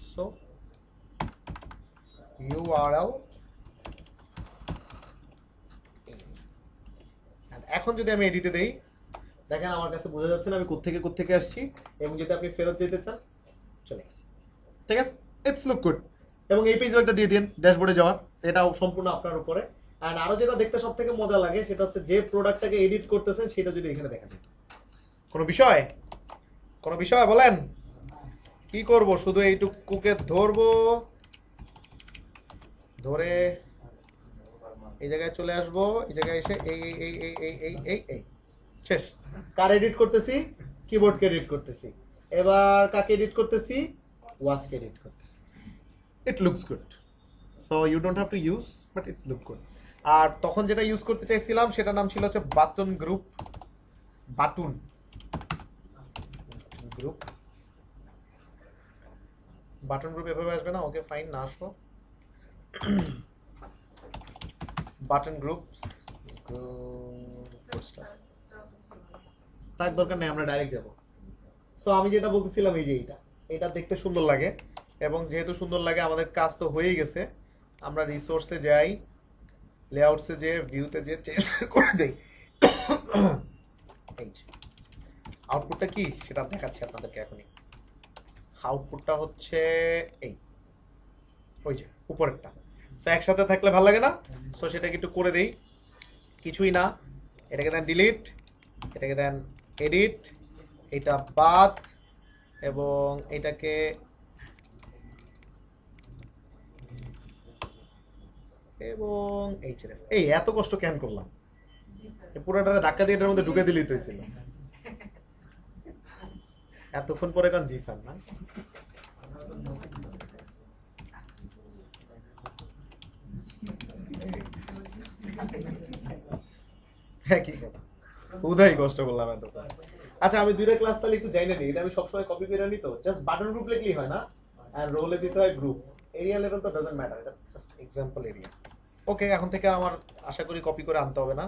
Speaker 1: So URL। এখন যদি আমি এডিটে দেই, দেখেন আমার কাছে বোঝা যাচ্ছে না আমি কোত্থেকে আসছি, এবং যদি আপনি ফেরত যেতে চান চলে আসছি। ঠিক আছে, ইটস লুক গুড। এবং এই পেজও একটা দিয়ে দিন ড্যাশবোর্ডে যাওয়ার, এটাও সম্পূর্ণ আপনার উপরে। অ্যান্ড আরো যেটা দেখতে সব থেকে মজা লাগে সেটা হচ্ছে যে প্রোডাক্টটাকে এডিট করতেছেন সেটা যদি এখানে দেখা যেত। কোনো বিষয় বলেন, কি করব? শুধু এইটুকুকে ধরবো, ধরে এই জায়গায় চলে আসবো, এই জায়গায় এসে এই এই এই এই এই এই এই এই শেষ। কার এডিট করতেছি? কিবোর্ডকে এডিট করতেছি। এবার কাকে এডিট করতেছি? ওয়াচকে এডিট করতেছি। It looks good. So you don't have to use, but it's look good. আর তখন যেটা ইউজ করতে চাইছিলাম সেটার নাম ছিল হচ্ছে button group. Button group, button group এভাবে আসবে না। ওকে ফাইন, না আসো। বাটন গ্রুপ তার দরকার নেই, আমরা ডাইরেক্ট যাব। সো আমি যেটা বলতেছিলাম এই যে এটা দেখতে সুন্দর লাগে, এবং যেহেতু সুন্দর লাগে আমাদের কাজ তো হয়েই গেছে। আমরা রিসোর্সে যাই, লেআউটসে যে, ভিউতে যে চেঞ্জ করে দেই। এই আউটপুটটা কি সেটা দেখাচ্ছি আপনাদেরকে এখনই। আউটপুটটা হচ্ছে এই, ওই যে উপরেরটা। সো একসাথে থাকলে ভালো লাগে না? সো সেটাকে একটু করে দেই, কিছুই না। এটাকে দেন ডিলিট, এটাকে দেন এডিট, এটা বাদ, এবং এটাকে এবং এই এত কষ্ট কেন করলাম? পুরোটারে ধাক্কা দিয়ে এটার মধ্যে ঢুকে দিলেই তো হয়েছিল। এতক্ষণ পরে কারণ জি স্যার না। হ্যাঁ কি কথা, উদয় কষ্ট করলাম এতক্ষণ। আচ্ছা আমি দুইটা ক্লাস তাহলে একটু জানি না, এটা আমি সবসময় কপি করে নিই তো, জাস্ট বাটন গ্রুপ লিখলেই হয় না, আর রোলে দিতে হয় গ্রুপ। এরিয়া লেভেল তো ডাজন্ট ম্যাটার, এটা জাস্ট এক্সাম্পল এরিয়া। ওকে, এখন থেকে আমার আশা করি কপি করে আনতে হবে না,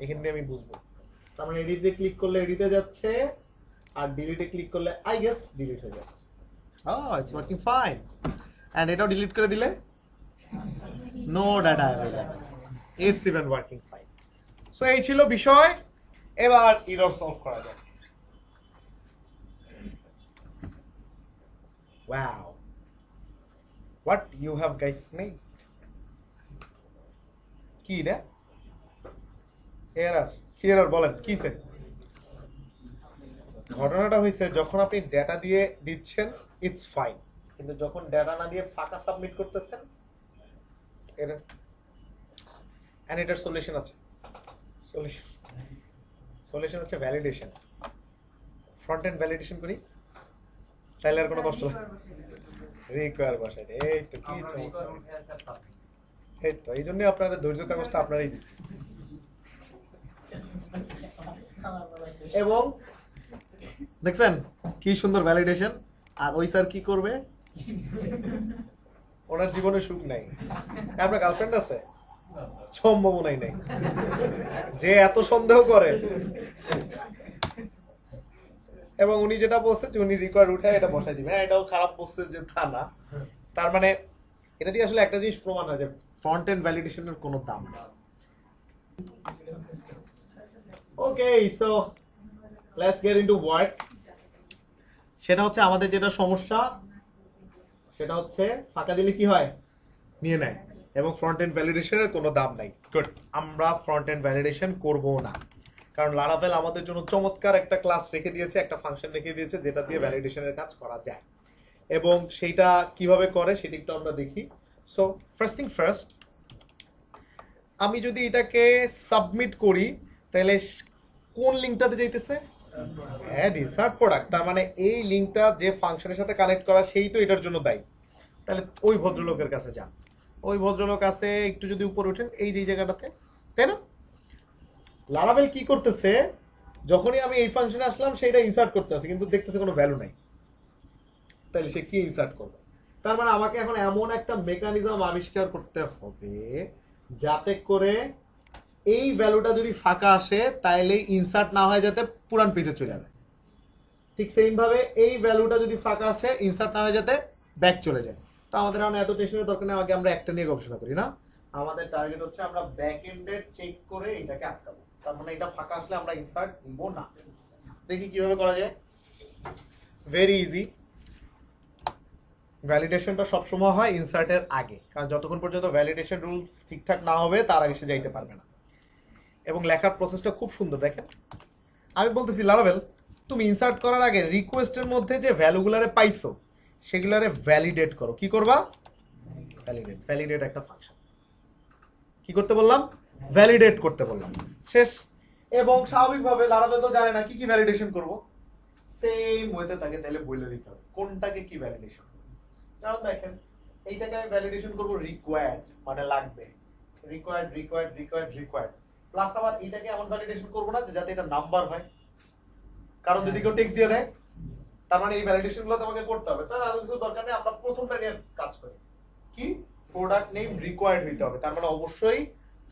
Speaker 1: এখান দিয়ে আমি বুঝবো। তার মানে এডিটে ক্লিক করলে এডিটে যাচ্ছে, আর ডিলিটে ক্লিক করলে আই গেস ডিলিট হয়ে যাচ্ছে। It's working fine. এন্ড এটাও ডিলিট করে দিলে no data available, it's even working fine. So এই ছিল বিষয়। এবার এরর সলভ করা যাক। Wow, what you have guys made? কি রে এরর? কি এরর বলেন, কি সে? ঘটনাটা হয়েছে যখন আপনি ডেটা দিয়ে দিচ্ছেন ইটস ফাইন, কিন্তু যখন ডেটা না দিয়ে ফাঁকা সাবমিট করতেছেন এরর। এন্ড এটার সলিউশন আছে। সলিউশন সলিউশন হচ্ছে ভ্যালিডেশন। ফ্রন্ট এন্ড ভ্যালিডেশন করি তাহলে আর কোনো কষ্ট হয় রিকোয়ার বসাই দে। এই তো কি চমৎকার। এই তো এই জন্যই আপনাদের ধৈর্য কাগজটা আপনারাই দিছি। এবং দেখছেন কি সুন্দর ভ্যালিডেশন। আর ওই স্যার কি করবে, ওনার জীবনে সুখ নাই। আপনার গার্লফ্রেন্ড আছে? সম্ভাবনাই নাই। যে এত সন্দেহ করে, এবং উনি যেটা বলছে যে উনি রিকোয়ার্ড উঠে এটা বসাই দিবে। হ্যাঁ, এটাও খারাপ বলছে যে তা না। তার মানে এটা দিয়ে আসলে একটা জিনিস প্রমাণ হয় যে ফ্রন্ট এন্ড ভ্যালিডেশনের কোনো দাম না। Okay, so let's get into work. সেটা হচ্ছে আমাদের যেটা সমস্যা সেটা হচ্ছে ফাঁকা দিলে কি হয়, নিয়ে নেয়, এবং ফ্রন্ট এন্ড ভ্যালিডেশনের কোনো দাম নাই। গুড, আমরা ফ্রন্ট এন্ড ভ্যালিডেশন করব না, কারণ লারাভেল আমাদের জন্য চমৎকার একটা ক্লাস রেখে দিয়েছে, একটা ফাংশন রেখে দিয়েছে যেটা দিয়ে ভ্যালিডেশনের কাজ করা যায়, এবং সেইটা কিভাবে করে সেটা একটু আমরা দেখি। সো ফার্স্ট থিং ফার্স্ট, আমি যদি এটাকে সাবমিট করি তাহলে কোন লিঙ্কটাতে যাইতেছে, অ্যাড ইনসার্ট প্রোডাক্ট। তার মানে এই লিঙ্কটা যে ফাংশনের সাথে কানেক্ট করা সেই তো এটার জন্য দায়ী। তাহলে ওই ভদ্রলোকের কাছে যান, ওই ভদ্রলোক আছে একটু যদি উপরে ওঠেন এই যে জায়গাটাতে, তাই না? লারাভেল কি করতেছে, যখনই আমি এই ফাংশনে আসলাম সেটা ইনসার্ট করতে আছে, কিন্তু দেখতেছে কোনো ভ্যালু নাই। তাহলে সে কি ইনসার্ট করবে? তার মানে আমাকে এখন এমন একটা মেকানিজম আবিষ্কার করতে হবে যাতে করে এই ভ্যালুটা যদি ফাঁকা আসে তাহলে ইনসার্ট না হয়, যাতে পুরান পেজে চলে যায়। ঠিক সেম ভাবে এই ভ্যালুটা যদি ফাঁকা আসে ইনসার্ট না হয়ে যাতে ব্যাক চলে যায়। তো আমাদের এখন এত টেনশনের দরকার নেই, আগে আমরা একটা নিয়ে গবেষণা করি না। আমাদের টার্গেট হচ্ছে আমরা ব্যাক এন্ডে চেক করে এটাকে আটকাবো। তার মানে এটা ফাঁকা আসলে আমরা ইনসার্ট নিব না। দেখি কিভাবে করা যায়। Very easy. ভ্যালিডেশনটা সবসময় হয় ইনসার্টের আগে, কারণ যতক্ষণ পর্যন্ত ভ্যালিডেশন রুল ঠিকঠাক না হবে তার আগে সে যাইতে পারবে না। এবং লেখার প্রসেসটা খুব সুন্দর। দেখেন, আমি বলতেছি লারাভেল তুমি ইনসার্ট করার আগে রিকোয়েস্টের মধ্যে যে ভ্যালুগুলারে পাইছো সেগুলারে ভ্যালিডেট করো। কি করবা? ভ্যালিডেট। ভ্যালিডেট একটা ফাংশন। কি করতে বললাম? ভ্যালিডেট করতে বললাম। শেষ। এবং স্বাভাবিকভাবে লারাভেল তো জানে না কি কি ভ্যালিডেশন করব, সেম ওয়েতে তাকে তাহলে বলে দিতে হবে কোনটাকে কি ভ্যালিডেশন। কারণ দেখেন এইটাকে আমি ভ্যালিডেশন করব রিকোয়ার্ড, মানে লাগবে, required required required required, plus আবার এটাকে এমন ভ্যালিডেশন করব না যে যাতে এটা নাম্বার হয়, কারণ যদি কেউ টেক্সট দিয়ে দেয় তার মানে এই ভ্যালিডেশনগুলো তোমাকে করতে হবে। তাহলে আর কিছু দরকার নেই, আমরা প্রথমটা নিয়ে কাজ করি। কি? প্রোডাক্ট নেম রিকোয়ার্ড হইতে হবে, তার মানে অবশ্যই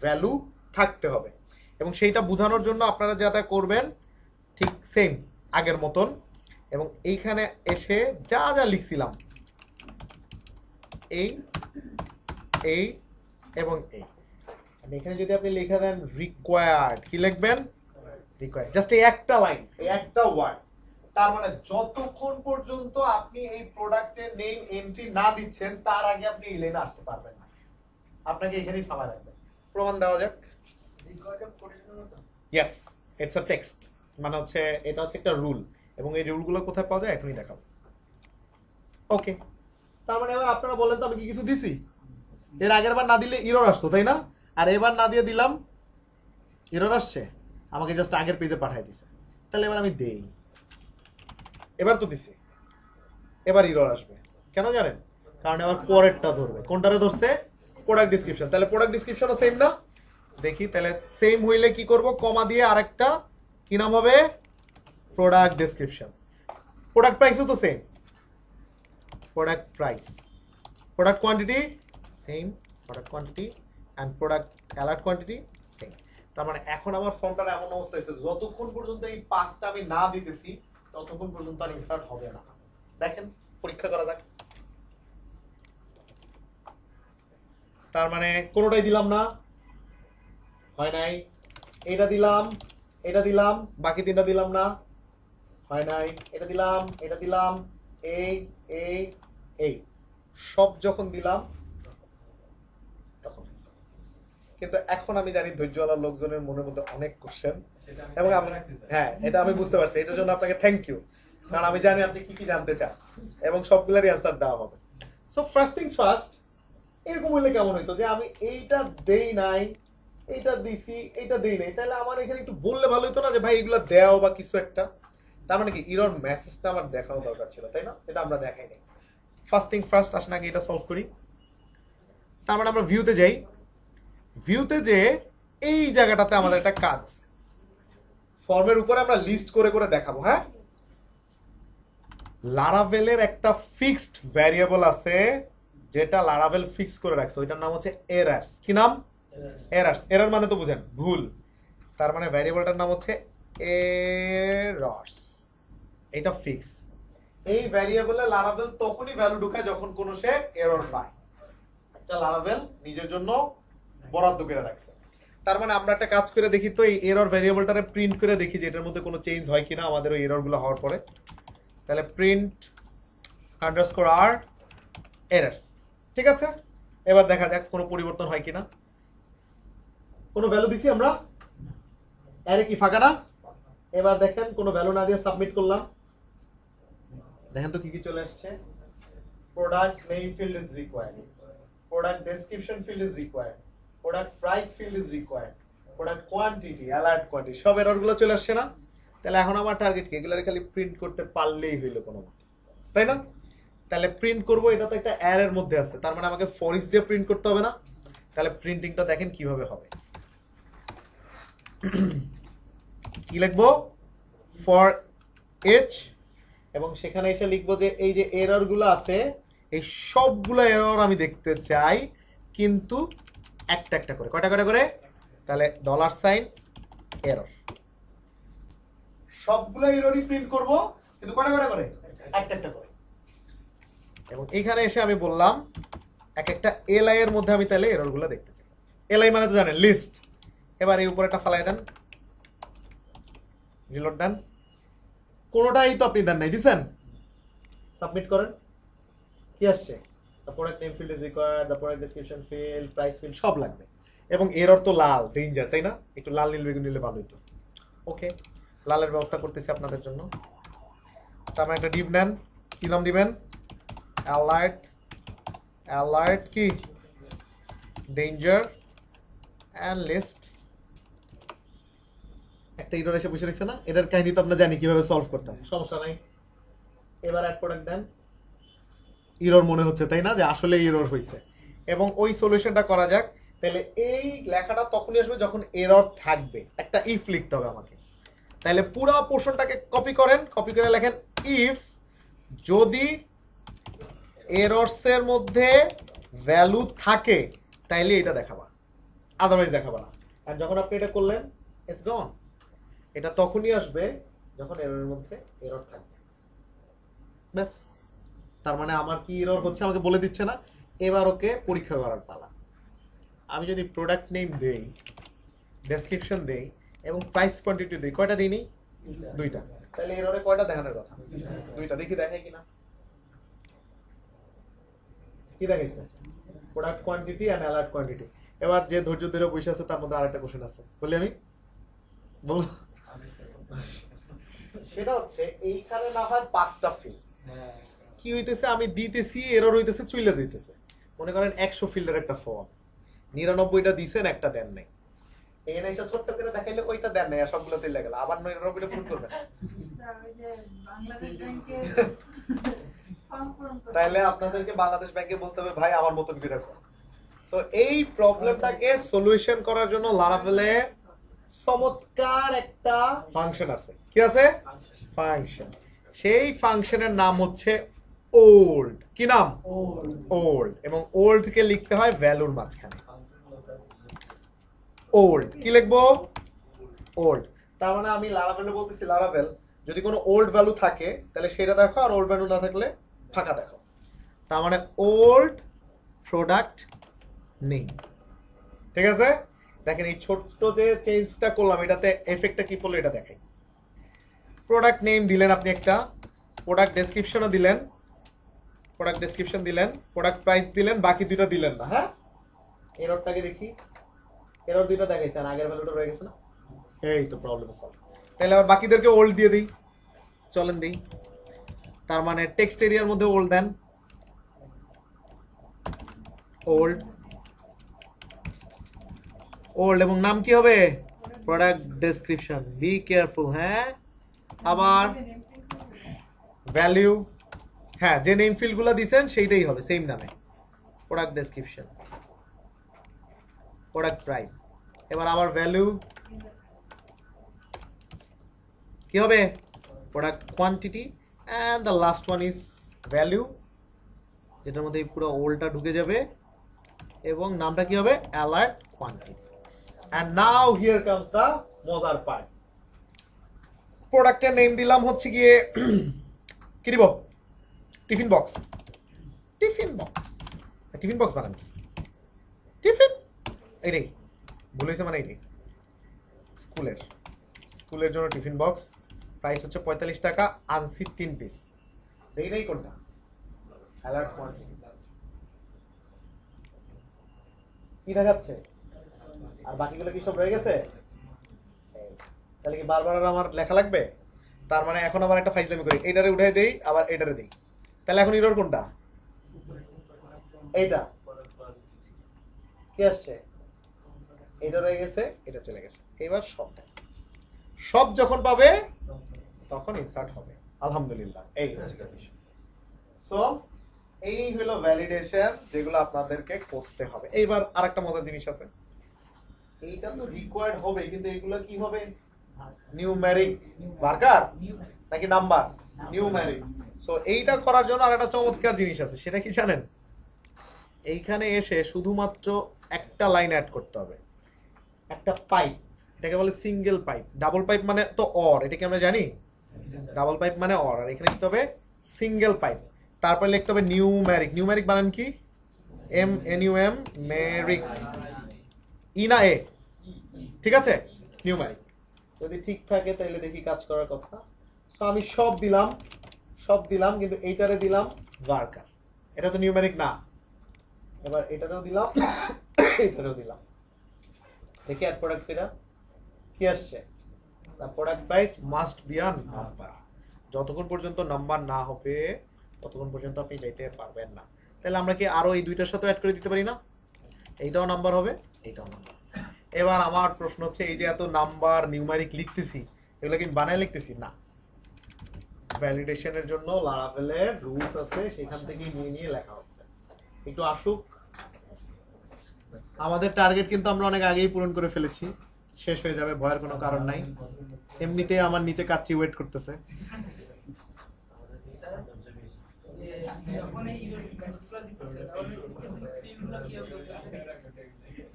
Speaker 1: ভ্যালু থাকতে হবে। এবং সেইটা বোঝানোর জন্য আপনারা যেটা করবেন ঠিক সেম আগের মতন, এবং এইখানে এসে যা যা লিখছিলাম এই এই এবং এই, এখানে যদি আপনি লিখে দেন রিকোয়ার্ড, কি লিখবেন? রিকোয়ার্ড। জাস্ট এই একটা লাইন, এই একটা ওয়ার্ড। তার মানে যতক্ষণ পর্যন্ত আপনি এই প্রোডাক্টের নেম এন্ট্রি না দিচ্ছেন তার আগে আপনি এই লাইনে আসতে পারবেন না। আপনাকে এখানেই থামা রাখবেন। প্রমাণ দেওয়া যাক। ইয়েস, ইটস আ টেক্সট, মানে হচ্ছে এটা হচ্ছে একটা রুল, এবং এই রুলগুলো কোথায় পাওয়া যায় এখনই দেখাবো। ওকে, তার মানে এবার আপনারা বলেন তো আমি কি কিছু দিছি? এর আগের বার না দিলে এরর আসতো, তাই না? আর এবার না দিয়ে দিলাম এরর আসছে, আমাকে জাস্ট আগের পেজে পাঠিয়ে দিছে। তাহলে এবার আমি দেই, এবার তো দিছি, এবার এরর আসবে কেন জানেন? কারণ এবার পরেরটা ধরবে। কোনটারে ধরছে? Product description. তাহলে প্রোডাক্ট ডেসক্রিপশনও সেম না? দেখি তাহলে সেম হইলে কি করব, কমা দিয়ে আরেকটা কি নাম হবে? Product description. প্রোডাক্ট প্রাইসও তো same, product price. Product quantity same, product quantity and product alert quantity same. তার মানে এখন আমার ফর্মটার এমন অবস্থা হয়েছে যতক্ষণ পর্যন্ত এই পাঁচটা আমি না দিতেছি ততক্ষণ পর্যন্ত আর ইনসার্ট হবে না। দেখেন, পরীক্ষা করা যাক। তার মানে কোনোটাই দিলাম না, হয় নাই। এটা দিলাম, এটা দিলাম, বাকি তিনটা দিলাম না, হয় নাই। এটা দিলাম, এটা দিলাম, এই এই এই সব যখন দিলাম তখন। কিন্তু এখন আমি জানি ধৈর্যওয়ালা লোকজনের মনের মধ্যে অনেক কোশ্চেন, এবং আমি হ্যাঁ এটা আমি বুঝতে পারছি। এটার জন্য আপনাকে থ্যাংক ইউ, কারণ আমি জানি আপনি কি কি জানতে চান এবং সবগুলোরই অ্যান্সার দেওয়া হবে। সো ফার্স্ট থিং ফার্স্ট, এরকম হইলে কেমন হইতো যে আমি এইটা দেই নাই, এইটা দিছি, এইটা দেই নাই, তাহলে আমার এখানে একটু বললে ভালো হতো না যে ভাই এগুলো দেও বা কিছু একটা। তার মানে কি এরর মেসেজটা আমার দেখানো দরকার ছিল, তাই না? যেটা আমরা দেখাই নাই। ফার্স্ট থিং ফার্স্ট, আসেন আগে এটা সলভ করি। তার মানে আমরা ভিউতে যাই। ভিউতে যে এই জায়গাটাতে আমাদের একটা কাজ আছে, ফর্মের উপরে আমরা লিস্ট করে করে দেখাবো। হ্যাঁ, লারাভেলের একটা ফিক্সড ভ্যারিয়েবল আছে যেটা লারাভেল ফিক্স করে রাখছে, ওইটার নাম হচ্ছে এরার্স। কি নাম? এরার্স। এরার মানে তো বুঝেন ভুল, তার মানে ভ্যারিয়েবলটার নাম হচ্ছে এরার্স। এটা ফিক্স। এই ভ্যারিয়েবলে লারাভেল তখনই ভ্যালু ঢুকায় যখন কোনো সে এরর পায়। এটা লারাভেল নিজের জন্য বরাদ্দ করে রাখছে। তার মানে আমরা একটা কাজ করে দেখি তো, এই এরর ভ্যারিয়েবলটারে প্রিন্ট করে দেখি যে এটার মধ্যে কোনো চেঞ্জ হয় কিনা আমাদের ওই এররগুলো হওয়ার পরে। তাহলে প্রিন্ট আন্ডারস্কোর আর এরার্স, ঠিক আছে। এবার দেখা যাক কোনো পরিবর্তন হয় কিনা। কোনো ভ্যালু দিছি আমরা, আরে কি ফাঁকা না? এবার দেখেন কোনো ভ্যালু না দিয়ে সাবমিট করলাম, দেখেন তো কি কি চলে আসছে। Product name field is required, product description field is required, product price field is required, product quantity, alert quantity, সব এররগুলো চলে আসছে না? তাহলে এখন আমার টার্গেট কি? এগুলো খালি প্রিন্ট করতে পারলেই হইলো কোনো মতে, তাই না? তাহলে প্রিন্ট করব, এটা তো একটা অ্যারের মধ্যে আছে, তার মানে আমাকে ফর ইচ দিয়ে প্রিন্ট করতে হবে না? তাহলে প্রিন্টিংটা দেখেন কিভাবে হবে। কি লিখবো? ফর এচ, এবং সেখানে এসে লিখবো যে এই যে এরর গুলো আছে এই সবগুলো এরর আমি দেখতে চাই, কিন্তু একটা একটা করে। কয়টা কয়টা করে? তাহলে ডলার সাইন এরর, সবগুলো এররই প্রিন্ট করব, কিন্তু কয়টা কয়টা করে? একটা একটা করে। এবং এখানে এসে আমি বললাম এক একটা এলআই এর মধ্যে আমি তাহলে এরর গুলো দেখতে চাই। এলআই মানে তো জানেন লিস্ট। এবার এই উপরে একটা ফালাই দেন, রিলোড দেন। কোনোটাই তো আপনি দেন নাই, দিছেন? সাবমিট করেন। কি আসছে? The product name field is required, the product description field, price field, সব লাগবে। এবং এরর তো লাল, ডেঞ্জার, তাই না? একটু লাল নীল বেগুনি নিলে ভালো হতো। ওকে, লালের ব্যবস্থা করতেছি আপনাদের জন্য। তারপর একটা ডিপ নেন, কি নাম দিবেন? অ্যালার্ট। অ্যালার্ট কি? Danger and list. একটা এরর এসে বসে রয়েছে না? এটার কাহিনী তো আমরা জানি কিভাবে সলভ করতাম, সমস্যা নাই। এবার অ্যাড প্রোডাক্ট দেন। এরর মনে হচ্ছে, তাই না, যে আসলে এরর হয়েছে, এবং ওই সলিউশনটা করা যাক। তাহলে এই লেখাটা তখনই আসবে যখন এরর থাকবে। একটা ইফ লিখতে হবে আমাকে। তাহলে পুরো পোর্শনটাকে কপি করেন, কপি করে লেখেন ইফ যদি এররসের মধ্যে ভ্যালু থাকে তাইলে এটা দেখাবা, আদারওয়াইজ দেখাবা না। আর যখন আপনি এটা করলেন, ইটস গন। এটা তখনই আসবে যখন এররের মধ্যে এরর থাকবে। ব্যাস। তার মানে আমার কি এরর হচ্ছে আমাকে বলে দিচ্ছে না। এবার ওকে পরীক্ষা করার পালা। আমি যদি প্রোডাক্ট নেম দেই, ডেসক্রিপশন দেই এবং প্রাইস কোয়ান্টিটি দেই, কয়টা দিইনি? দুইটা। তাহলে এররে কয়টা দেখানোর কথা? দুইটা। দেখি দেখাই কিনা। কি দেখাইছে? Product quantity and alert quantity. এবার যে ধৈর্য ধরে বসে আছে তার মধ্যে আরেকটা কোশ্চেন আছে, বলি আমি বল। সেটা হচ্ছে এইখানে না হয় 5টা ফিল্ড, কি হইতেছে আমি দিতেছি এরর হইতেছে চুইলা যাইতেছে। মনে করেন 100 ফিল্ডের একটা ফর্ম, 99টা দিছেন, একটা দেন নাই। এখানে এসে ছোট্ট করে দেখাইলে ওইটা দেন নাই আর সবগুলো চলে গেল, আবার 99টা পূরণ করবেন। তাহলে আপনাদেরকে বাংলাদেশ ব্যাংকে বলতে হবে ভাই আমার মতন করে করো। সো এই প্রবলেমটাকে সলিউশন করার জন্য লারাভেলের চমৎকার একটা ফাংশন আছে। কি আছে? ফাংশন। সেই ফাংশনের নাম হচ্ছে ওল্ড। কি নাম? ওল্ড। এবং ওল্ড কে লিখতে হয় ভ্যালুর মাঝখানে। ওল্ড কি লিখবো? ওল্ড। তার মানে আমি লারাভেলে বলতেছি লারাভেল যদি কোনো ওল্ড ভ্যালু থাকে তাহলে সেটা দেখো, আর ওল্ড ভ্যালু না থাকলে ফাঁকা দেখো। তার মানে ওল্ড প্রোডাক্ট নেই। ঠিক আছে? দেখেন এই ছোট্ট যে চেঞ্জটা করলাম এটাতে এফেক্টটা কি পড়লো এটা দেখাই। প্রোডাক্ট নেম দিলেন আপনি একটা, প্রোডাক্ট ডেসক্রিপশনও দিলেন, প্রোডাক্ট ডেসক্রিপশন দিলেন, প্রোডাক্ট প্রাইস দিলেন, বাকি দুইটা দিলেন না। হ্যাঁ, এররটাকে দেখি। এরর দুইটা দেখাইছে আর আগের ভ্যালুটা রয়ে গেছে না? এই তো প্রবলেম সলভ। তাহলে আবার বাকিদেরকে ওল্ড দিয়ে দিই, চলেন দিই। তার মানে টেক্সট এরিয়ার মধ্যে ওল্ড দেন, ওল্ড ওল্ড এবং নাম কি হবে প্রোডাক্ট ডেসক্রিপশন বি কেয়ারফুল হ্যাঁ আবার ভ্যালিউ হ্যাঁ যে নেম ফিল্ডগুলো দিবেন সেইটাই হবে সেম নামে প্রোডাক্ট ডেসক্রিপশন প্রোডাক্ট প্রাইস এবার আবার ভ্যালু কি হবে product quantity and the last one is value যেটার মধ্যে এই পুরো ওল্ডটা ঢুকে যাবে এবং নামটা কি হবে alert quantity and now here comes the মজার পার্ট প্রোডাক্টের নেম দিলাম হচ্ছে গিয়ে কি দিব tiffin box tiffin box tiffin box বানান কি টিফিন এইটাই ভুল হয়েছে মানে এইটাই স্কুলের জন্য টিফিন বক্স প্রাইস হচ্ছে 45 টাকা আনসি 3 পিস দেখি নাই কোনটা অ্যালার্ট কোয়ান্টিটি কি দেখাচ্ছে আর বাকিগুলো কি সব রয়ে গেছে তাহলে কি বারবার আর আমার লেখা লাগবে তার মানে এখন আবার একটা ফাইজলামি করি এইটারে উঠাই দেই আবার এইটারে দেই তাহলে এখন এরর কোনটা এইটা কি আসছে এটা রয়ে গেছে এটা চলে গেছে এবার সব যখন পাবে তখন ইনসার্ট হবে আলহামদুলিল্লাহ এই হচ্ছে বিষয় সো এই হলো ভ্যালিডেশন যেগুলো আপনাদেরকে করতে হবে এইবার আরেকটা মজার জিনিস আছে এইটা তো রিকোয়ার্ড হবে কিন্তু এগুলো কি হবে নিউমেরিক মার্কার নাকি নাম্বার নিউমেরিক সো এইটা করার জন্য আরেকটা চমৎকার জিনিস আছে সেটা কি জানেন এইখানে এসে শুধুমাত্র একটা লাইন অ্যাড করতে হবে একটা পাইপ এটাকে বলে সিঙ্গেল পাইপ ডাবল পাইপ মানে তো অর এটা কি আমরা জানি ডাবল পাইপ মানে অর আর এখানে লিখতে হবে সিঙ্গেল পাইপ তারপর লিখতে হবে নিউমেরিক বানান কি NUM মেরিক ই না এ ঠিক আছে নিউমেরিক যদি ঠিক থাকে তাহলে দেখি কাজ করার কথা সো আমি সব দিলাম কিন্তু এইটারে দিলাম ওয়ার্কার এটা তো নিউমেরিক না এবার এটারেও দিলাম এটারেও দিলাম দেখি অ্যাড প্রোডাক্ট ফিরা কি আসছে the product price must be a number যতক্ষণ পর্যন্ত নাম্বার না হবে ততক্ষণ পর্যন্ত আপনি যেতে পারবেন না তাহলে আমরা কি আরো এই দুইটার সাথে অ্যাড করে দিতে পারি না এইটাও নাম্বার হবে এইটাও নাম্বার এবার আমার প্রশ্ন হচ্ছে এই যে এত নাম্বার নিউমেরিক লিখতেছি এগুলো কি বানায় লিখতেছি না ভ্যালিডেশনের জন্য লারাভেলের রুলস আছে সেখান থেকে নিয়ে লেখা হচ্ছে একটু আসুক আমাদের টার্গেট কিন্তু আমরা অনেক আগেই পূরণ করে ফেলেছি শেষ হয়ে যাবে ভয়ের কোনো কারণ নাই এমনিতে আমার নিচে কাচ্চি ওয়েট করতেছে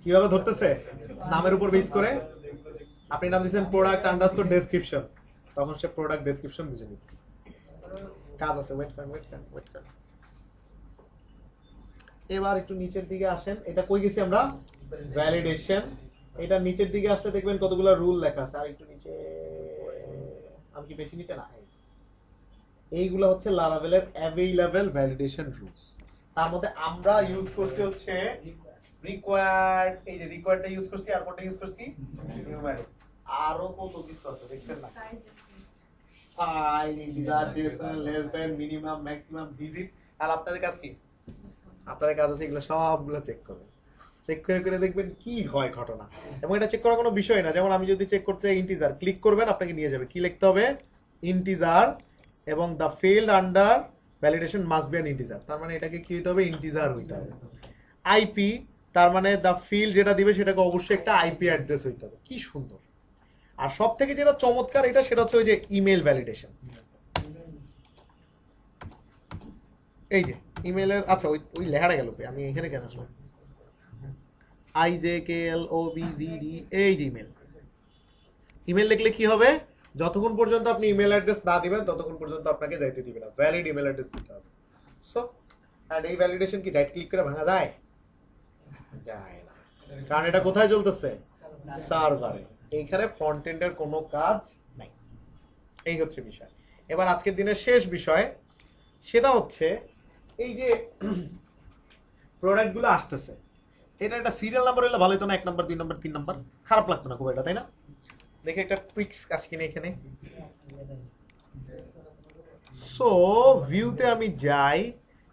Speaker 1: কিভাবে ধরতেছে নামের উপর বেস করে আপনি নাম দিয়েছেন প্রোডাক্ট আন্ডারস্কোর ডেসক্রিপশন তখন সে প্রোডাক্ট ডেসক্রিপশন বুঝে নিতেছে কাজ আছে ওয়েট করেন এবার একটু নিচের দিকে আসেন এটা কই গেছি আমরা ভ্যালিডেশন এটা নিচের দিকে আসলে দেখবেন কতগুলো রুল লেখা আছে আর একটু নিচে আমি কি বেশি নিচে না এইগুলো হচ্ছে লারাভেলের অ্যাভেইলেবল ভ্যালিডেশন রুলস তার মধ্যে আমরা ইউজ করছি হচ্ছে রিকোয়ার্ড এই যে রিকোয়ার্ডটা ইউজ করছি আর কোনটা ইউজ করছি নিউমেরিক আরো কত কিছু আছে দেখছেন না file integer JSON less than minimum maximum digit আর আপনাদের কাজ কি আপনাদের কাজ আছে এগুলো সবগুলো চেক করবেন চেক করে দেখবেন কি হয় ঘটনা এবং এটা চেক করার কোনো বিষয় না যেমন আমি যদি চেক করতে চাই ইন্টিজার ক্লিক করবেন আপনাকে নিয়ে যাবে কি লিখতে হবে ইন্টিজার এবং the field under validation must be an integer তার মানে এটাকে কি হইতে হবে ইন্টিজার হইতে হবে আইপি তার মানে দ্য ফিল্ড যেটা দিবে সেটাকে অবশ্যই একটা আইপি অ্যাড্রেস হইতে হবে কি সুন্দর আর সব থেকে যেটা চমৎকার এটা সেটা হচ্ছে ওই যে ইমেল ভ্যালিডেশন এই যে ইমেলের আচ্ছা ওই লেখাটা গেল আমি এখানে কেন আসলাম IJKLOBZD এই যে ইমেল লিখলে কি হবে যতক্ষণ পর্যন্ত আপনি ইমেল অ্যাড্রেস না দিবেন ততক্ষণ পর্যন্ত আপনাকে যাইতে দিবে না ভ্যালিড ইমেল অ্যাড্রেস দিতে হবে সো এন্ড এই ভ্যালিডেশন কি রাইট ক্লিক করে ভাঙা যায় যায় না কারণ এটা কোথায় চলতেছে সার্ভারে এইখানে ফ্রন্ট এন্ডের কোনো কাজ নাই এই হচ্ছে বিষয় এবার আজকের দিনের শেষ বিষয় সেটা হচ্ছে এই যে প্রোডাক্টগুলো আসতেছে এটা একটা সিরিয়াল নাম্বার হলে ভালো হতো না 1 নাম্বার 2 নাম্বার 3 নাম্বার খারাপ লাগতো না খুব এটা তাই না দেখে একটা টুইক্স আছে কিনা এখানে সো ভিউতে আমি যাই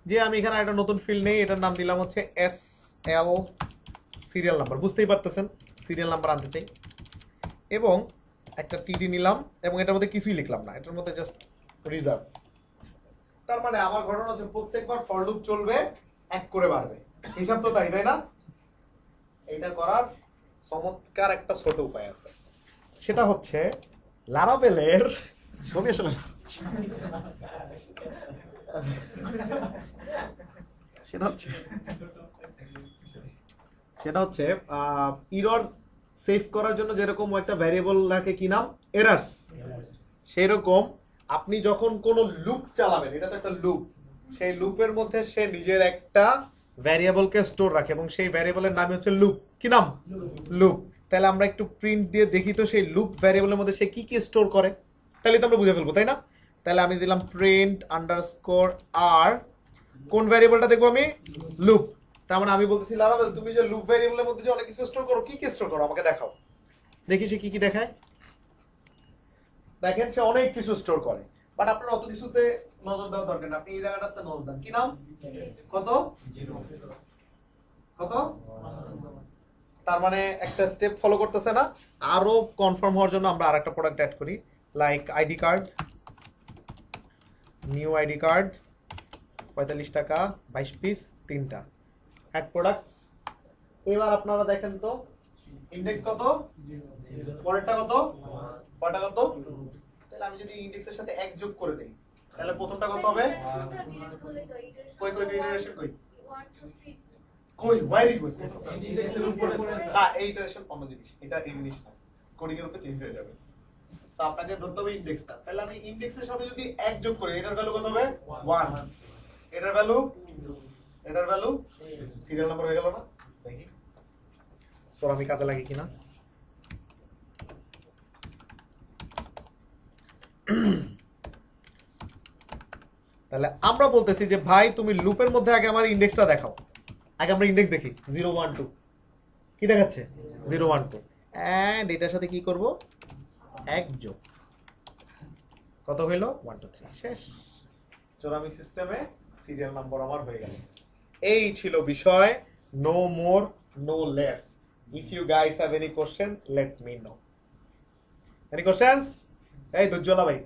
Speaker 1: যে আমি এখানে একটা নতুন ফিল্ড নেই এটার নাম দিলাম হচ্ছে SL সিরিয়াল নাম্বার বুঝতেই পারতেছেন সিরিয়াল নাম্বার আনতে চাই এবং একটা টিডি নিলাম এবং এটার মধ্যে কিছুই লিখলাম না, এটার মধ্যে জাস্ট রিজার্ভ। তার মানে আমার ঘটনা হচ্ছে প্রত্যেকবার ফর লুপ চলবে, এক করে বাড়বে। হিসাব তো তাই, তাই না? এটা করার চমৎকার একটা ছোট উপায় আছে, সেটা হচ্ছে লারাভেলের ছবি আসলে সেটা হচ্ছে ইরর সেভ করার জন্য যেরকম একটা ভ্যারিয়েবল রাখে কি নাম, এরার্স, সেরকম আপনি যখন কোন লুপ চালাবেন, এটা তো একটা লুপ, সেই লুপের মধ্যে সে নিজের একটা ভ্যারিয়েবলকে স্টোর রাখে এবং সেই ভ্যারিয়েবলের নাম হচ্ছে লুপ। কি নাম? লুপ। তাহলে আমরা একটু প্রিন্ট দিয়ে দেখি তো সেই লুপ ভ্যারিয়েবলের মধ্যে সে কি কি স্টোর করে, তাহলে তো আমরা বুঝে ফেলবো, তাই না? তাহলে আমি দিলাম প্রিন্ট আন্ডারস্কোর আর, কোন ভ্যারিয়েবলটা দেখবো আমি? লুপ। তার মানে আমি বলতেছি লারাভেল তুমি যে লুপ ভ্যারিয়েবলের মধ্যে যে অনেক কিছু স্টোর করো, কি কি স্টোর করো আমাকে দেখাও, দেখি সে কি কি দেখায়। দেখেন সে অনেক কিছু স্টোর করে, বাট আপনার অত কিছুতে নজর দেওয়ার দরকার না, আপনি এই জায়গাটাতে নজর দেন। কি নাম? কত কত? তার মানে একটা স্টেপ ফলো করতেছে না। আরো কনফার্ম হওয়ার জন্য আমরা আরেকটা প্রোডাক্ট অ্যাড করি, like ID card, new ID card 45 টাকা 22 পিস, 3টা অ্যাড প্রোডাক্টস। এবার আপনারা দেখেন তো ইনডেক্স কত, পরেরটা কত, পরেরটা কত। তাহলে আমি যদি ইনডেক্সের সাথে এক যোগ করে দেই তাহলে প্রথমটা কত হবে? কই কই ইটারেশন কই কই ওয়াইরি কই ইনডেক্সের উপরে না, এই ইটারেশন অন্য জিনিস, এটা এই জিনিস না, কোডিং এর উপরে চেঞ্জ হয়ে যাবে। সো আপনাকে ধরতে হবে ইনডেক্সটা। তাহলে আমি ইনডেক্সের সাথে যদি এক যোগ করি, এটার ভ্যালু কত হবে? 1, এটার ভ্যালু, এটার ভ্যালু, সিরিয়াল নাম্বার হয়ে গেল না? দেখি সো আমি কাজে লাগি কিনা। তাহলে আমরা বলতেছি যে ভাই তুমি লুপের মধ্যে আগে আমার ইনডেক্সটা দেখাও। আগে আমরা ইনডেক্স দেখি 0 1 2, কি দেখাচ্ছে? 0 1 2, এন্ড এটার সাথে কি করব? এক যোগ, কত হইল? 1 2 3, শেষ। চোরামি সিস্টেমে সিরিয়াল নাম্বার আমার হয়ে গেল। এই ছিল বিষয়, no more no less. If you guys have any question let me know. Any questions? এই দুজ্জ্বলা ভাই,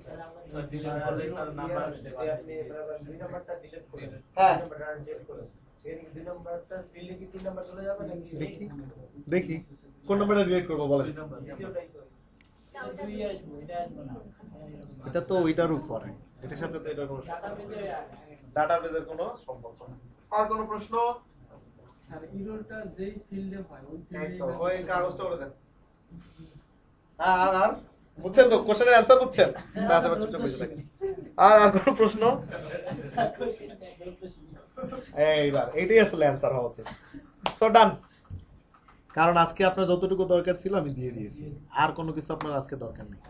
Speaker 1: দেখি কোন নাম্বারটা ডিলিট করবো বলেন। এটা তো ওইটার উপরে, এটার সাথে তো এটার কোনো ডাটাবেজের কোনো সম্পর্ক না। আর কোনো প্রশ্ন?
Speaker 2: স্যার ইররটা যেই ফিল্ডে হয় ওই
Speaker 1: এই
Speaker 2: ফিল্ডে
Speaker 1: তো ওই কাগজটা করে দেন। আর আর বুঝছেন তো, কোশ্চেনের অ্যানসার বুঝছেন? না স্যার চুপচাপ বসে থাকেন। আর কোনো প্রশ্ন? এইবার এটাই আসলে অ্যানসার হওয়া উচিত। সো ডান। কারণ আজকে আপনার যতটুকু দরকার ছিল আমি দিয়ে দিয়েছি, আর কোনো কিছু আপনার আজকে দরকার নেই।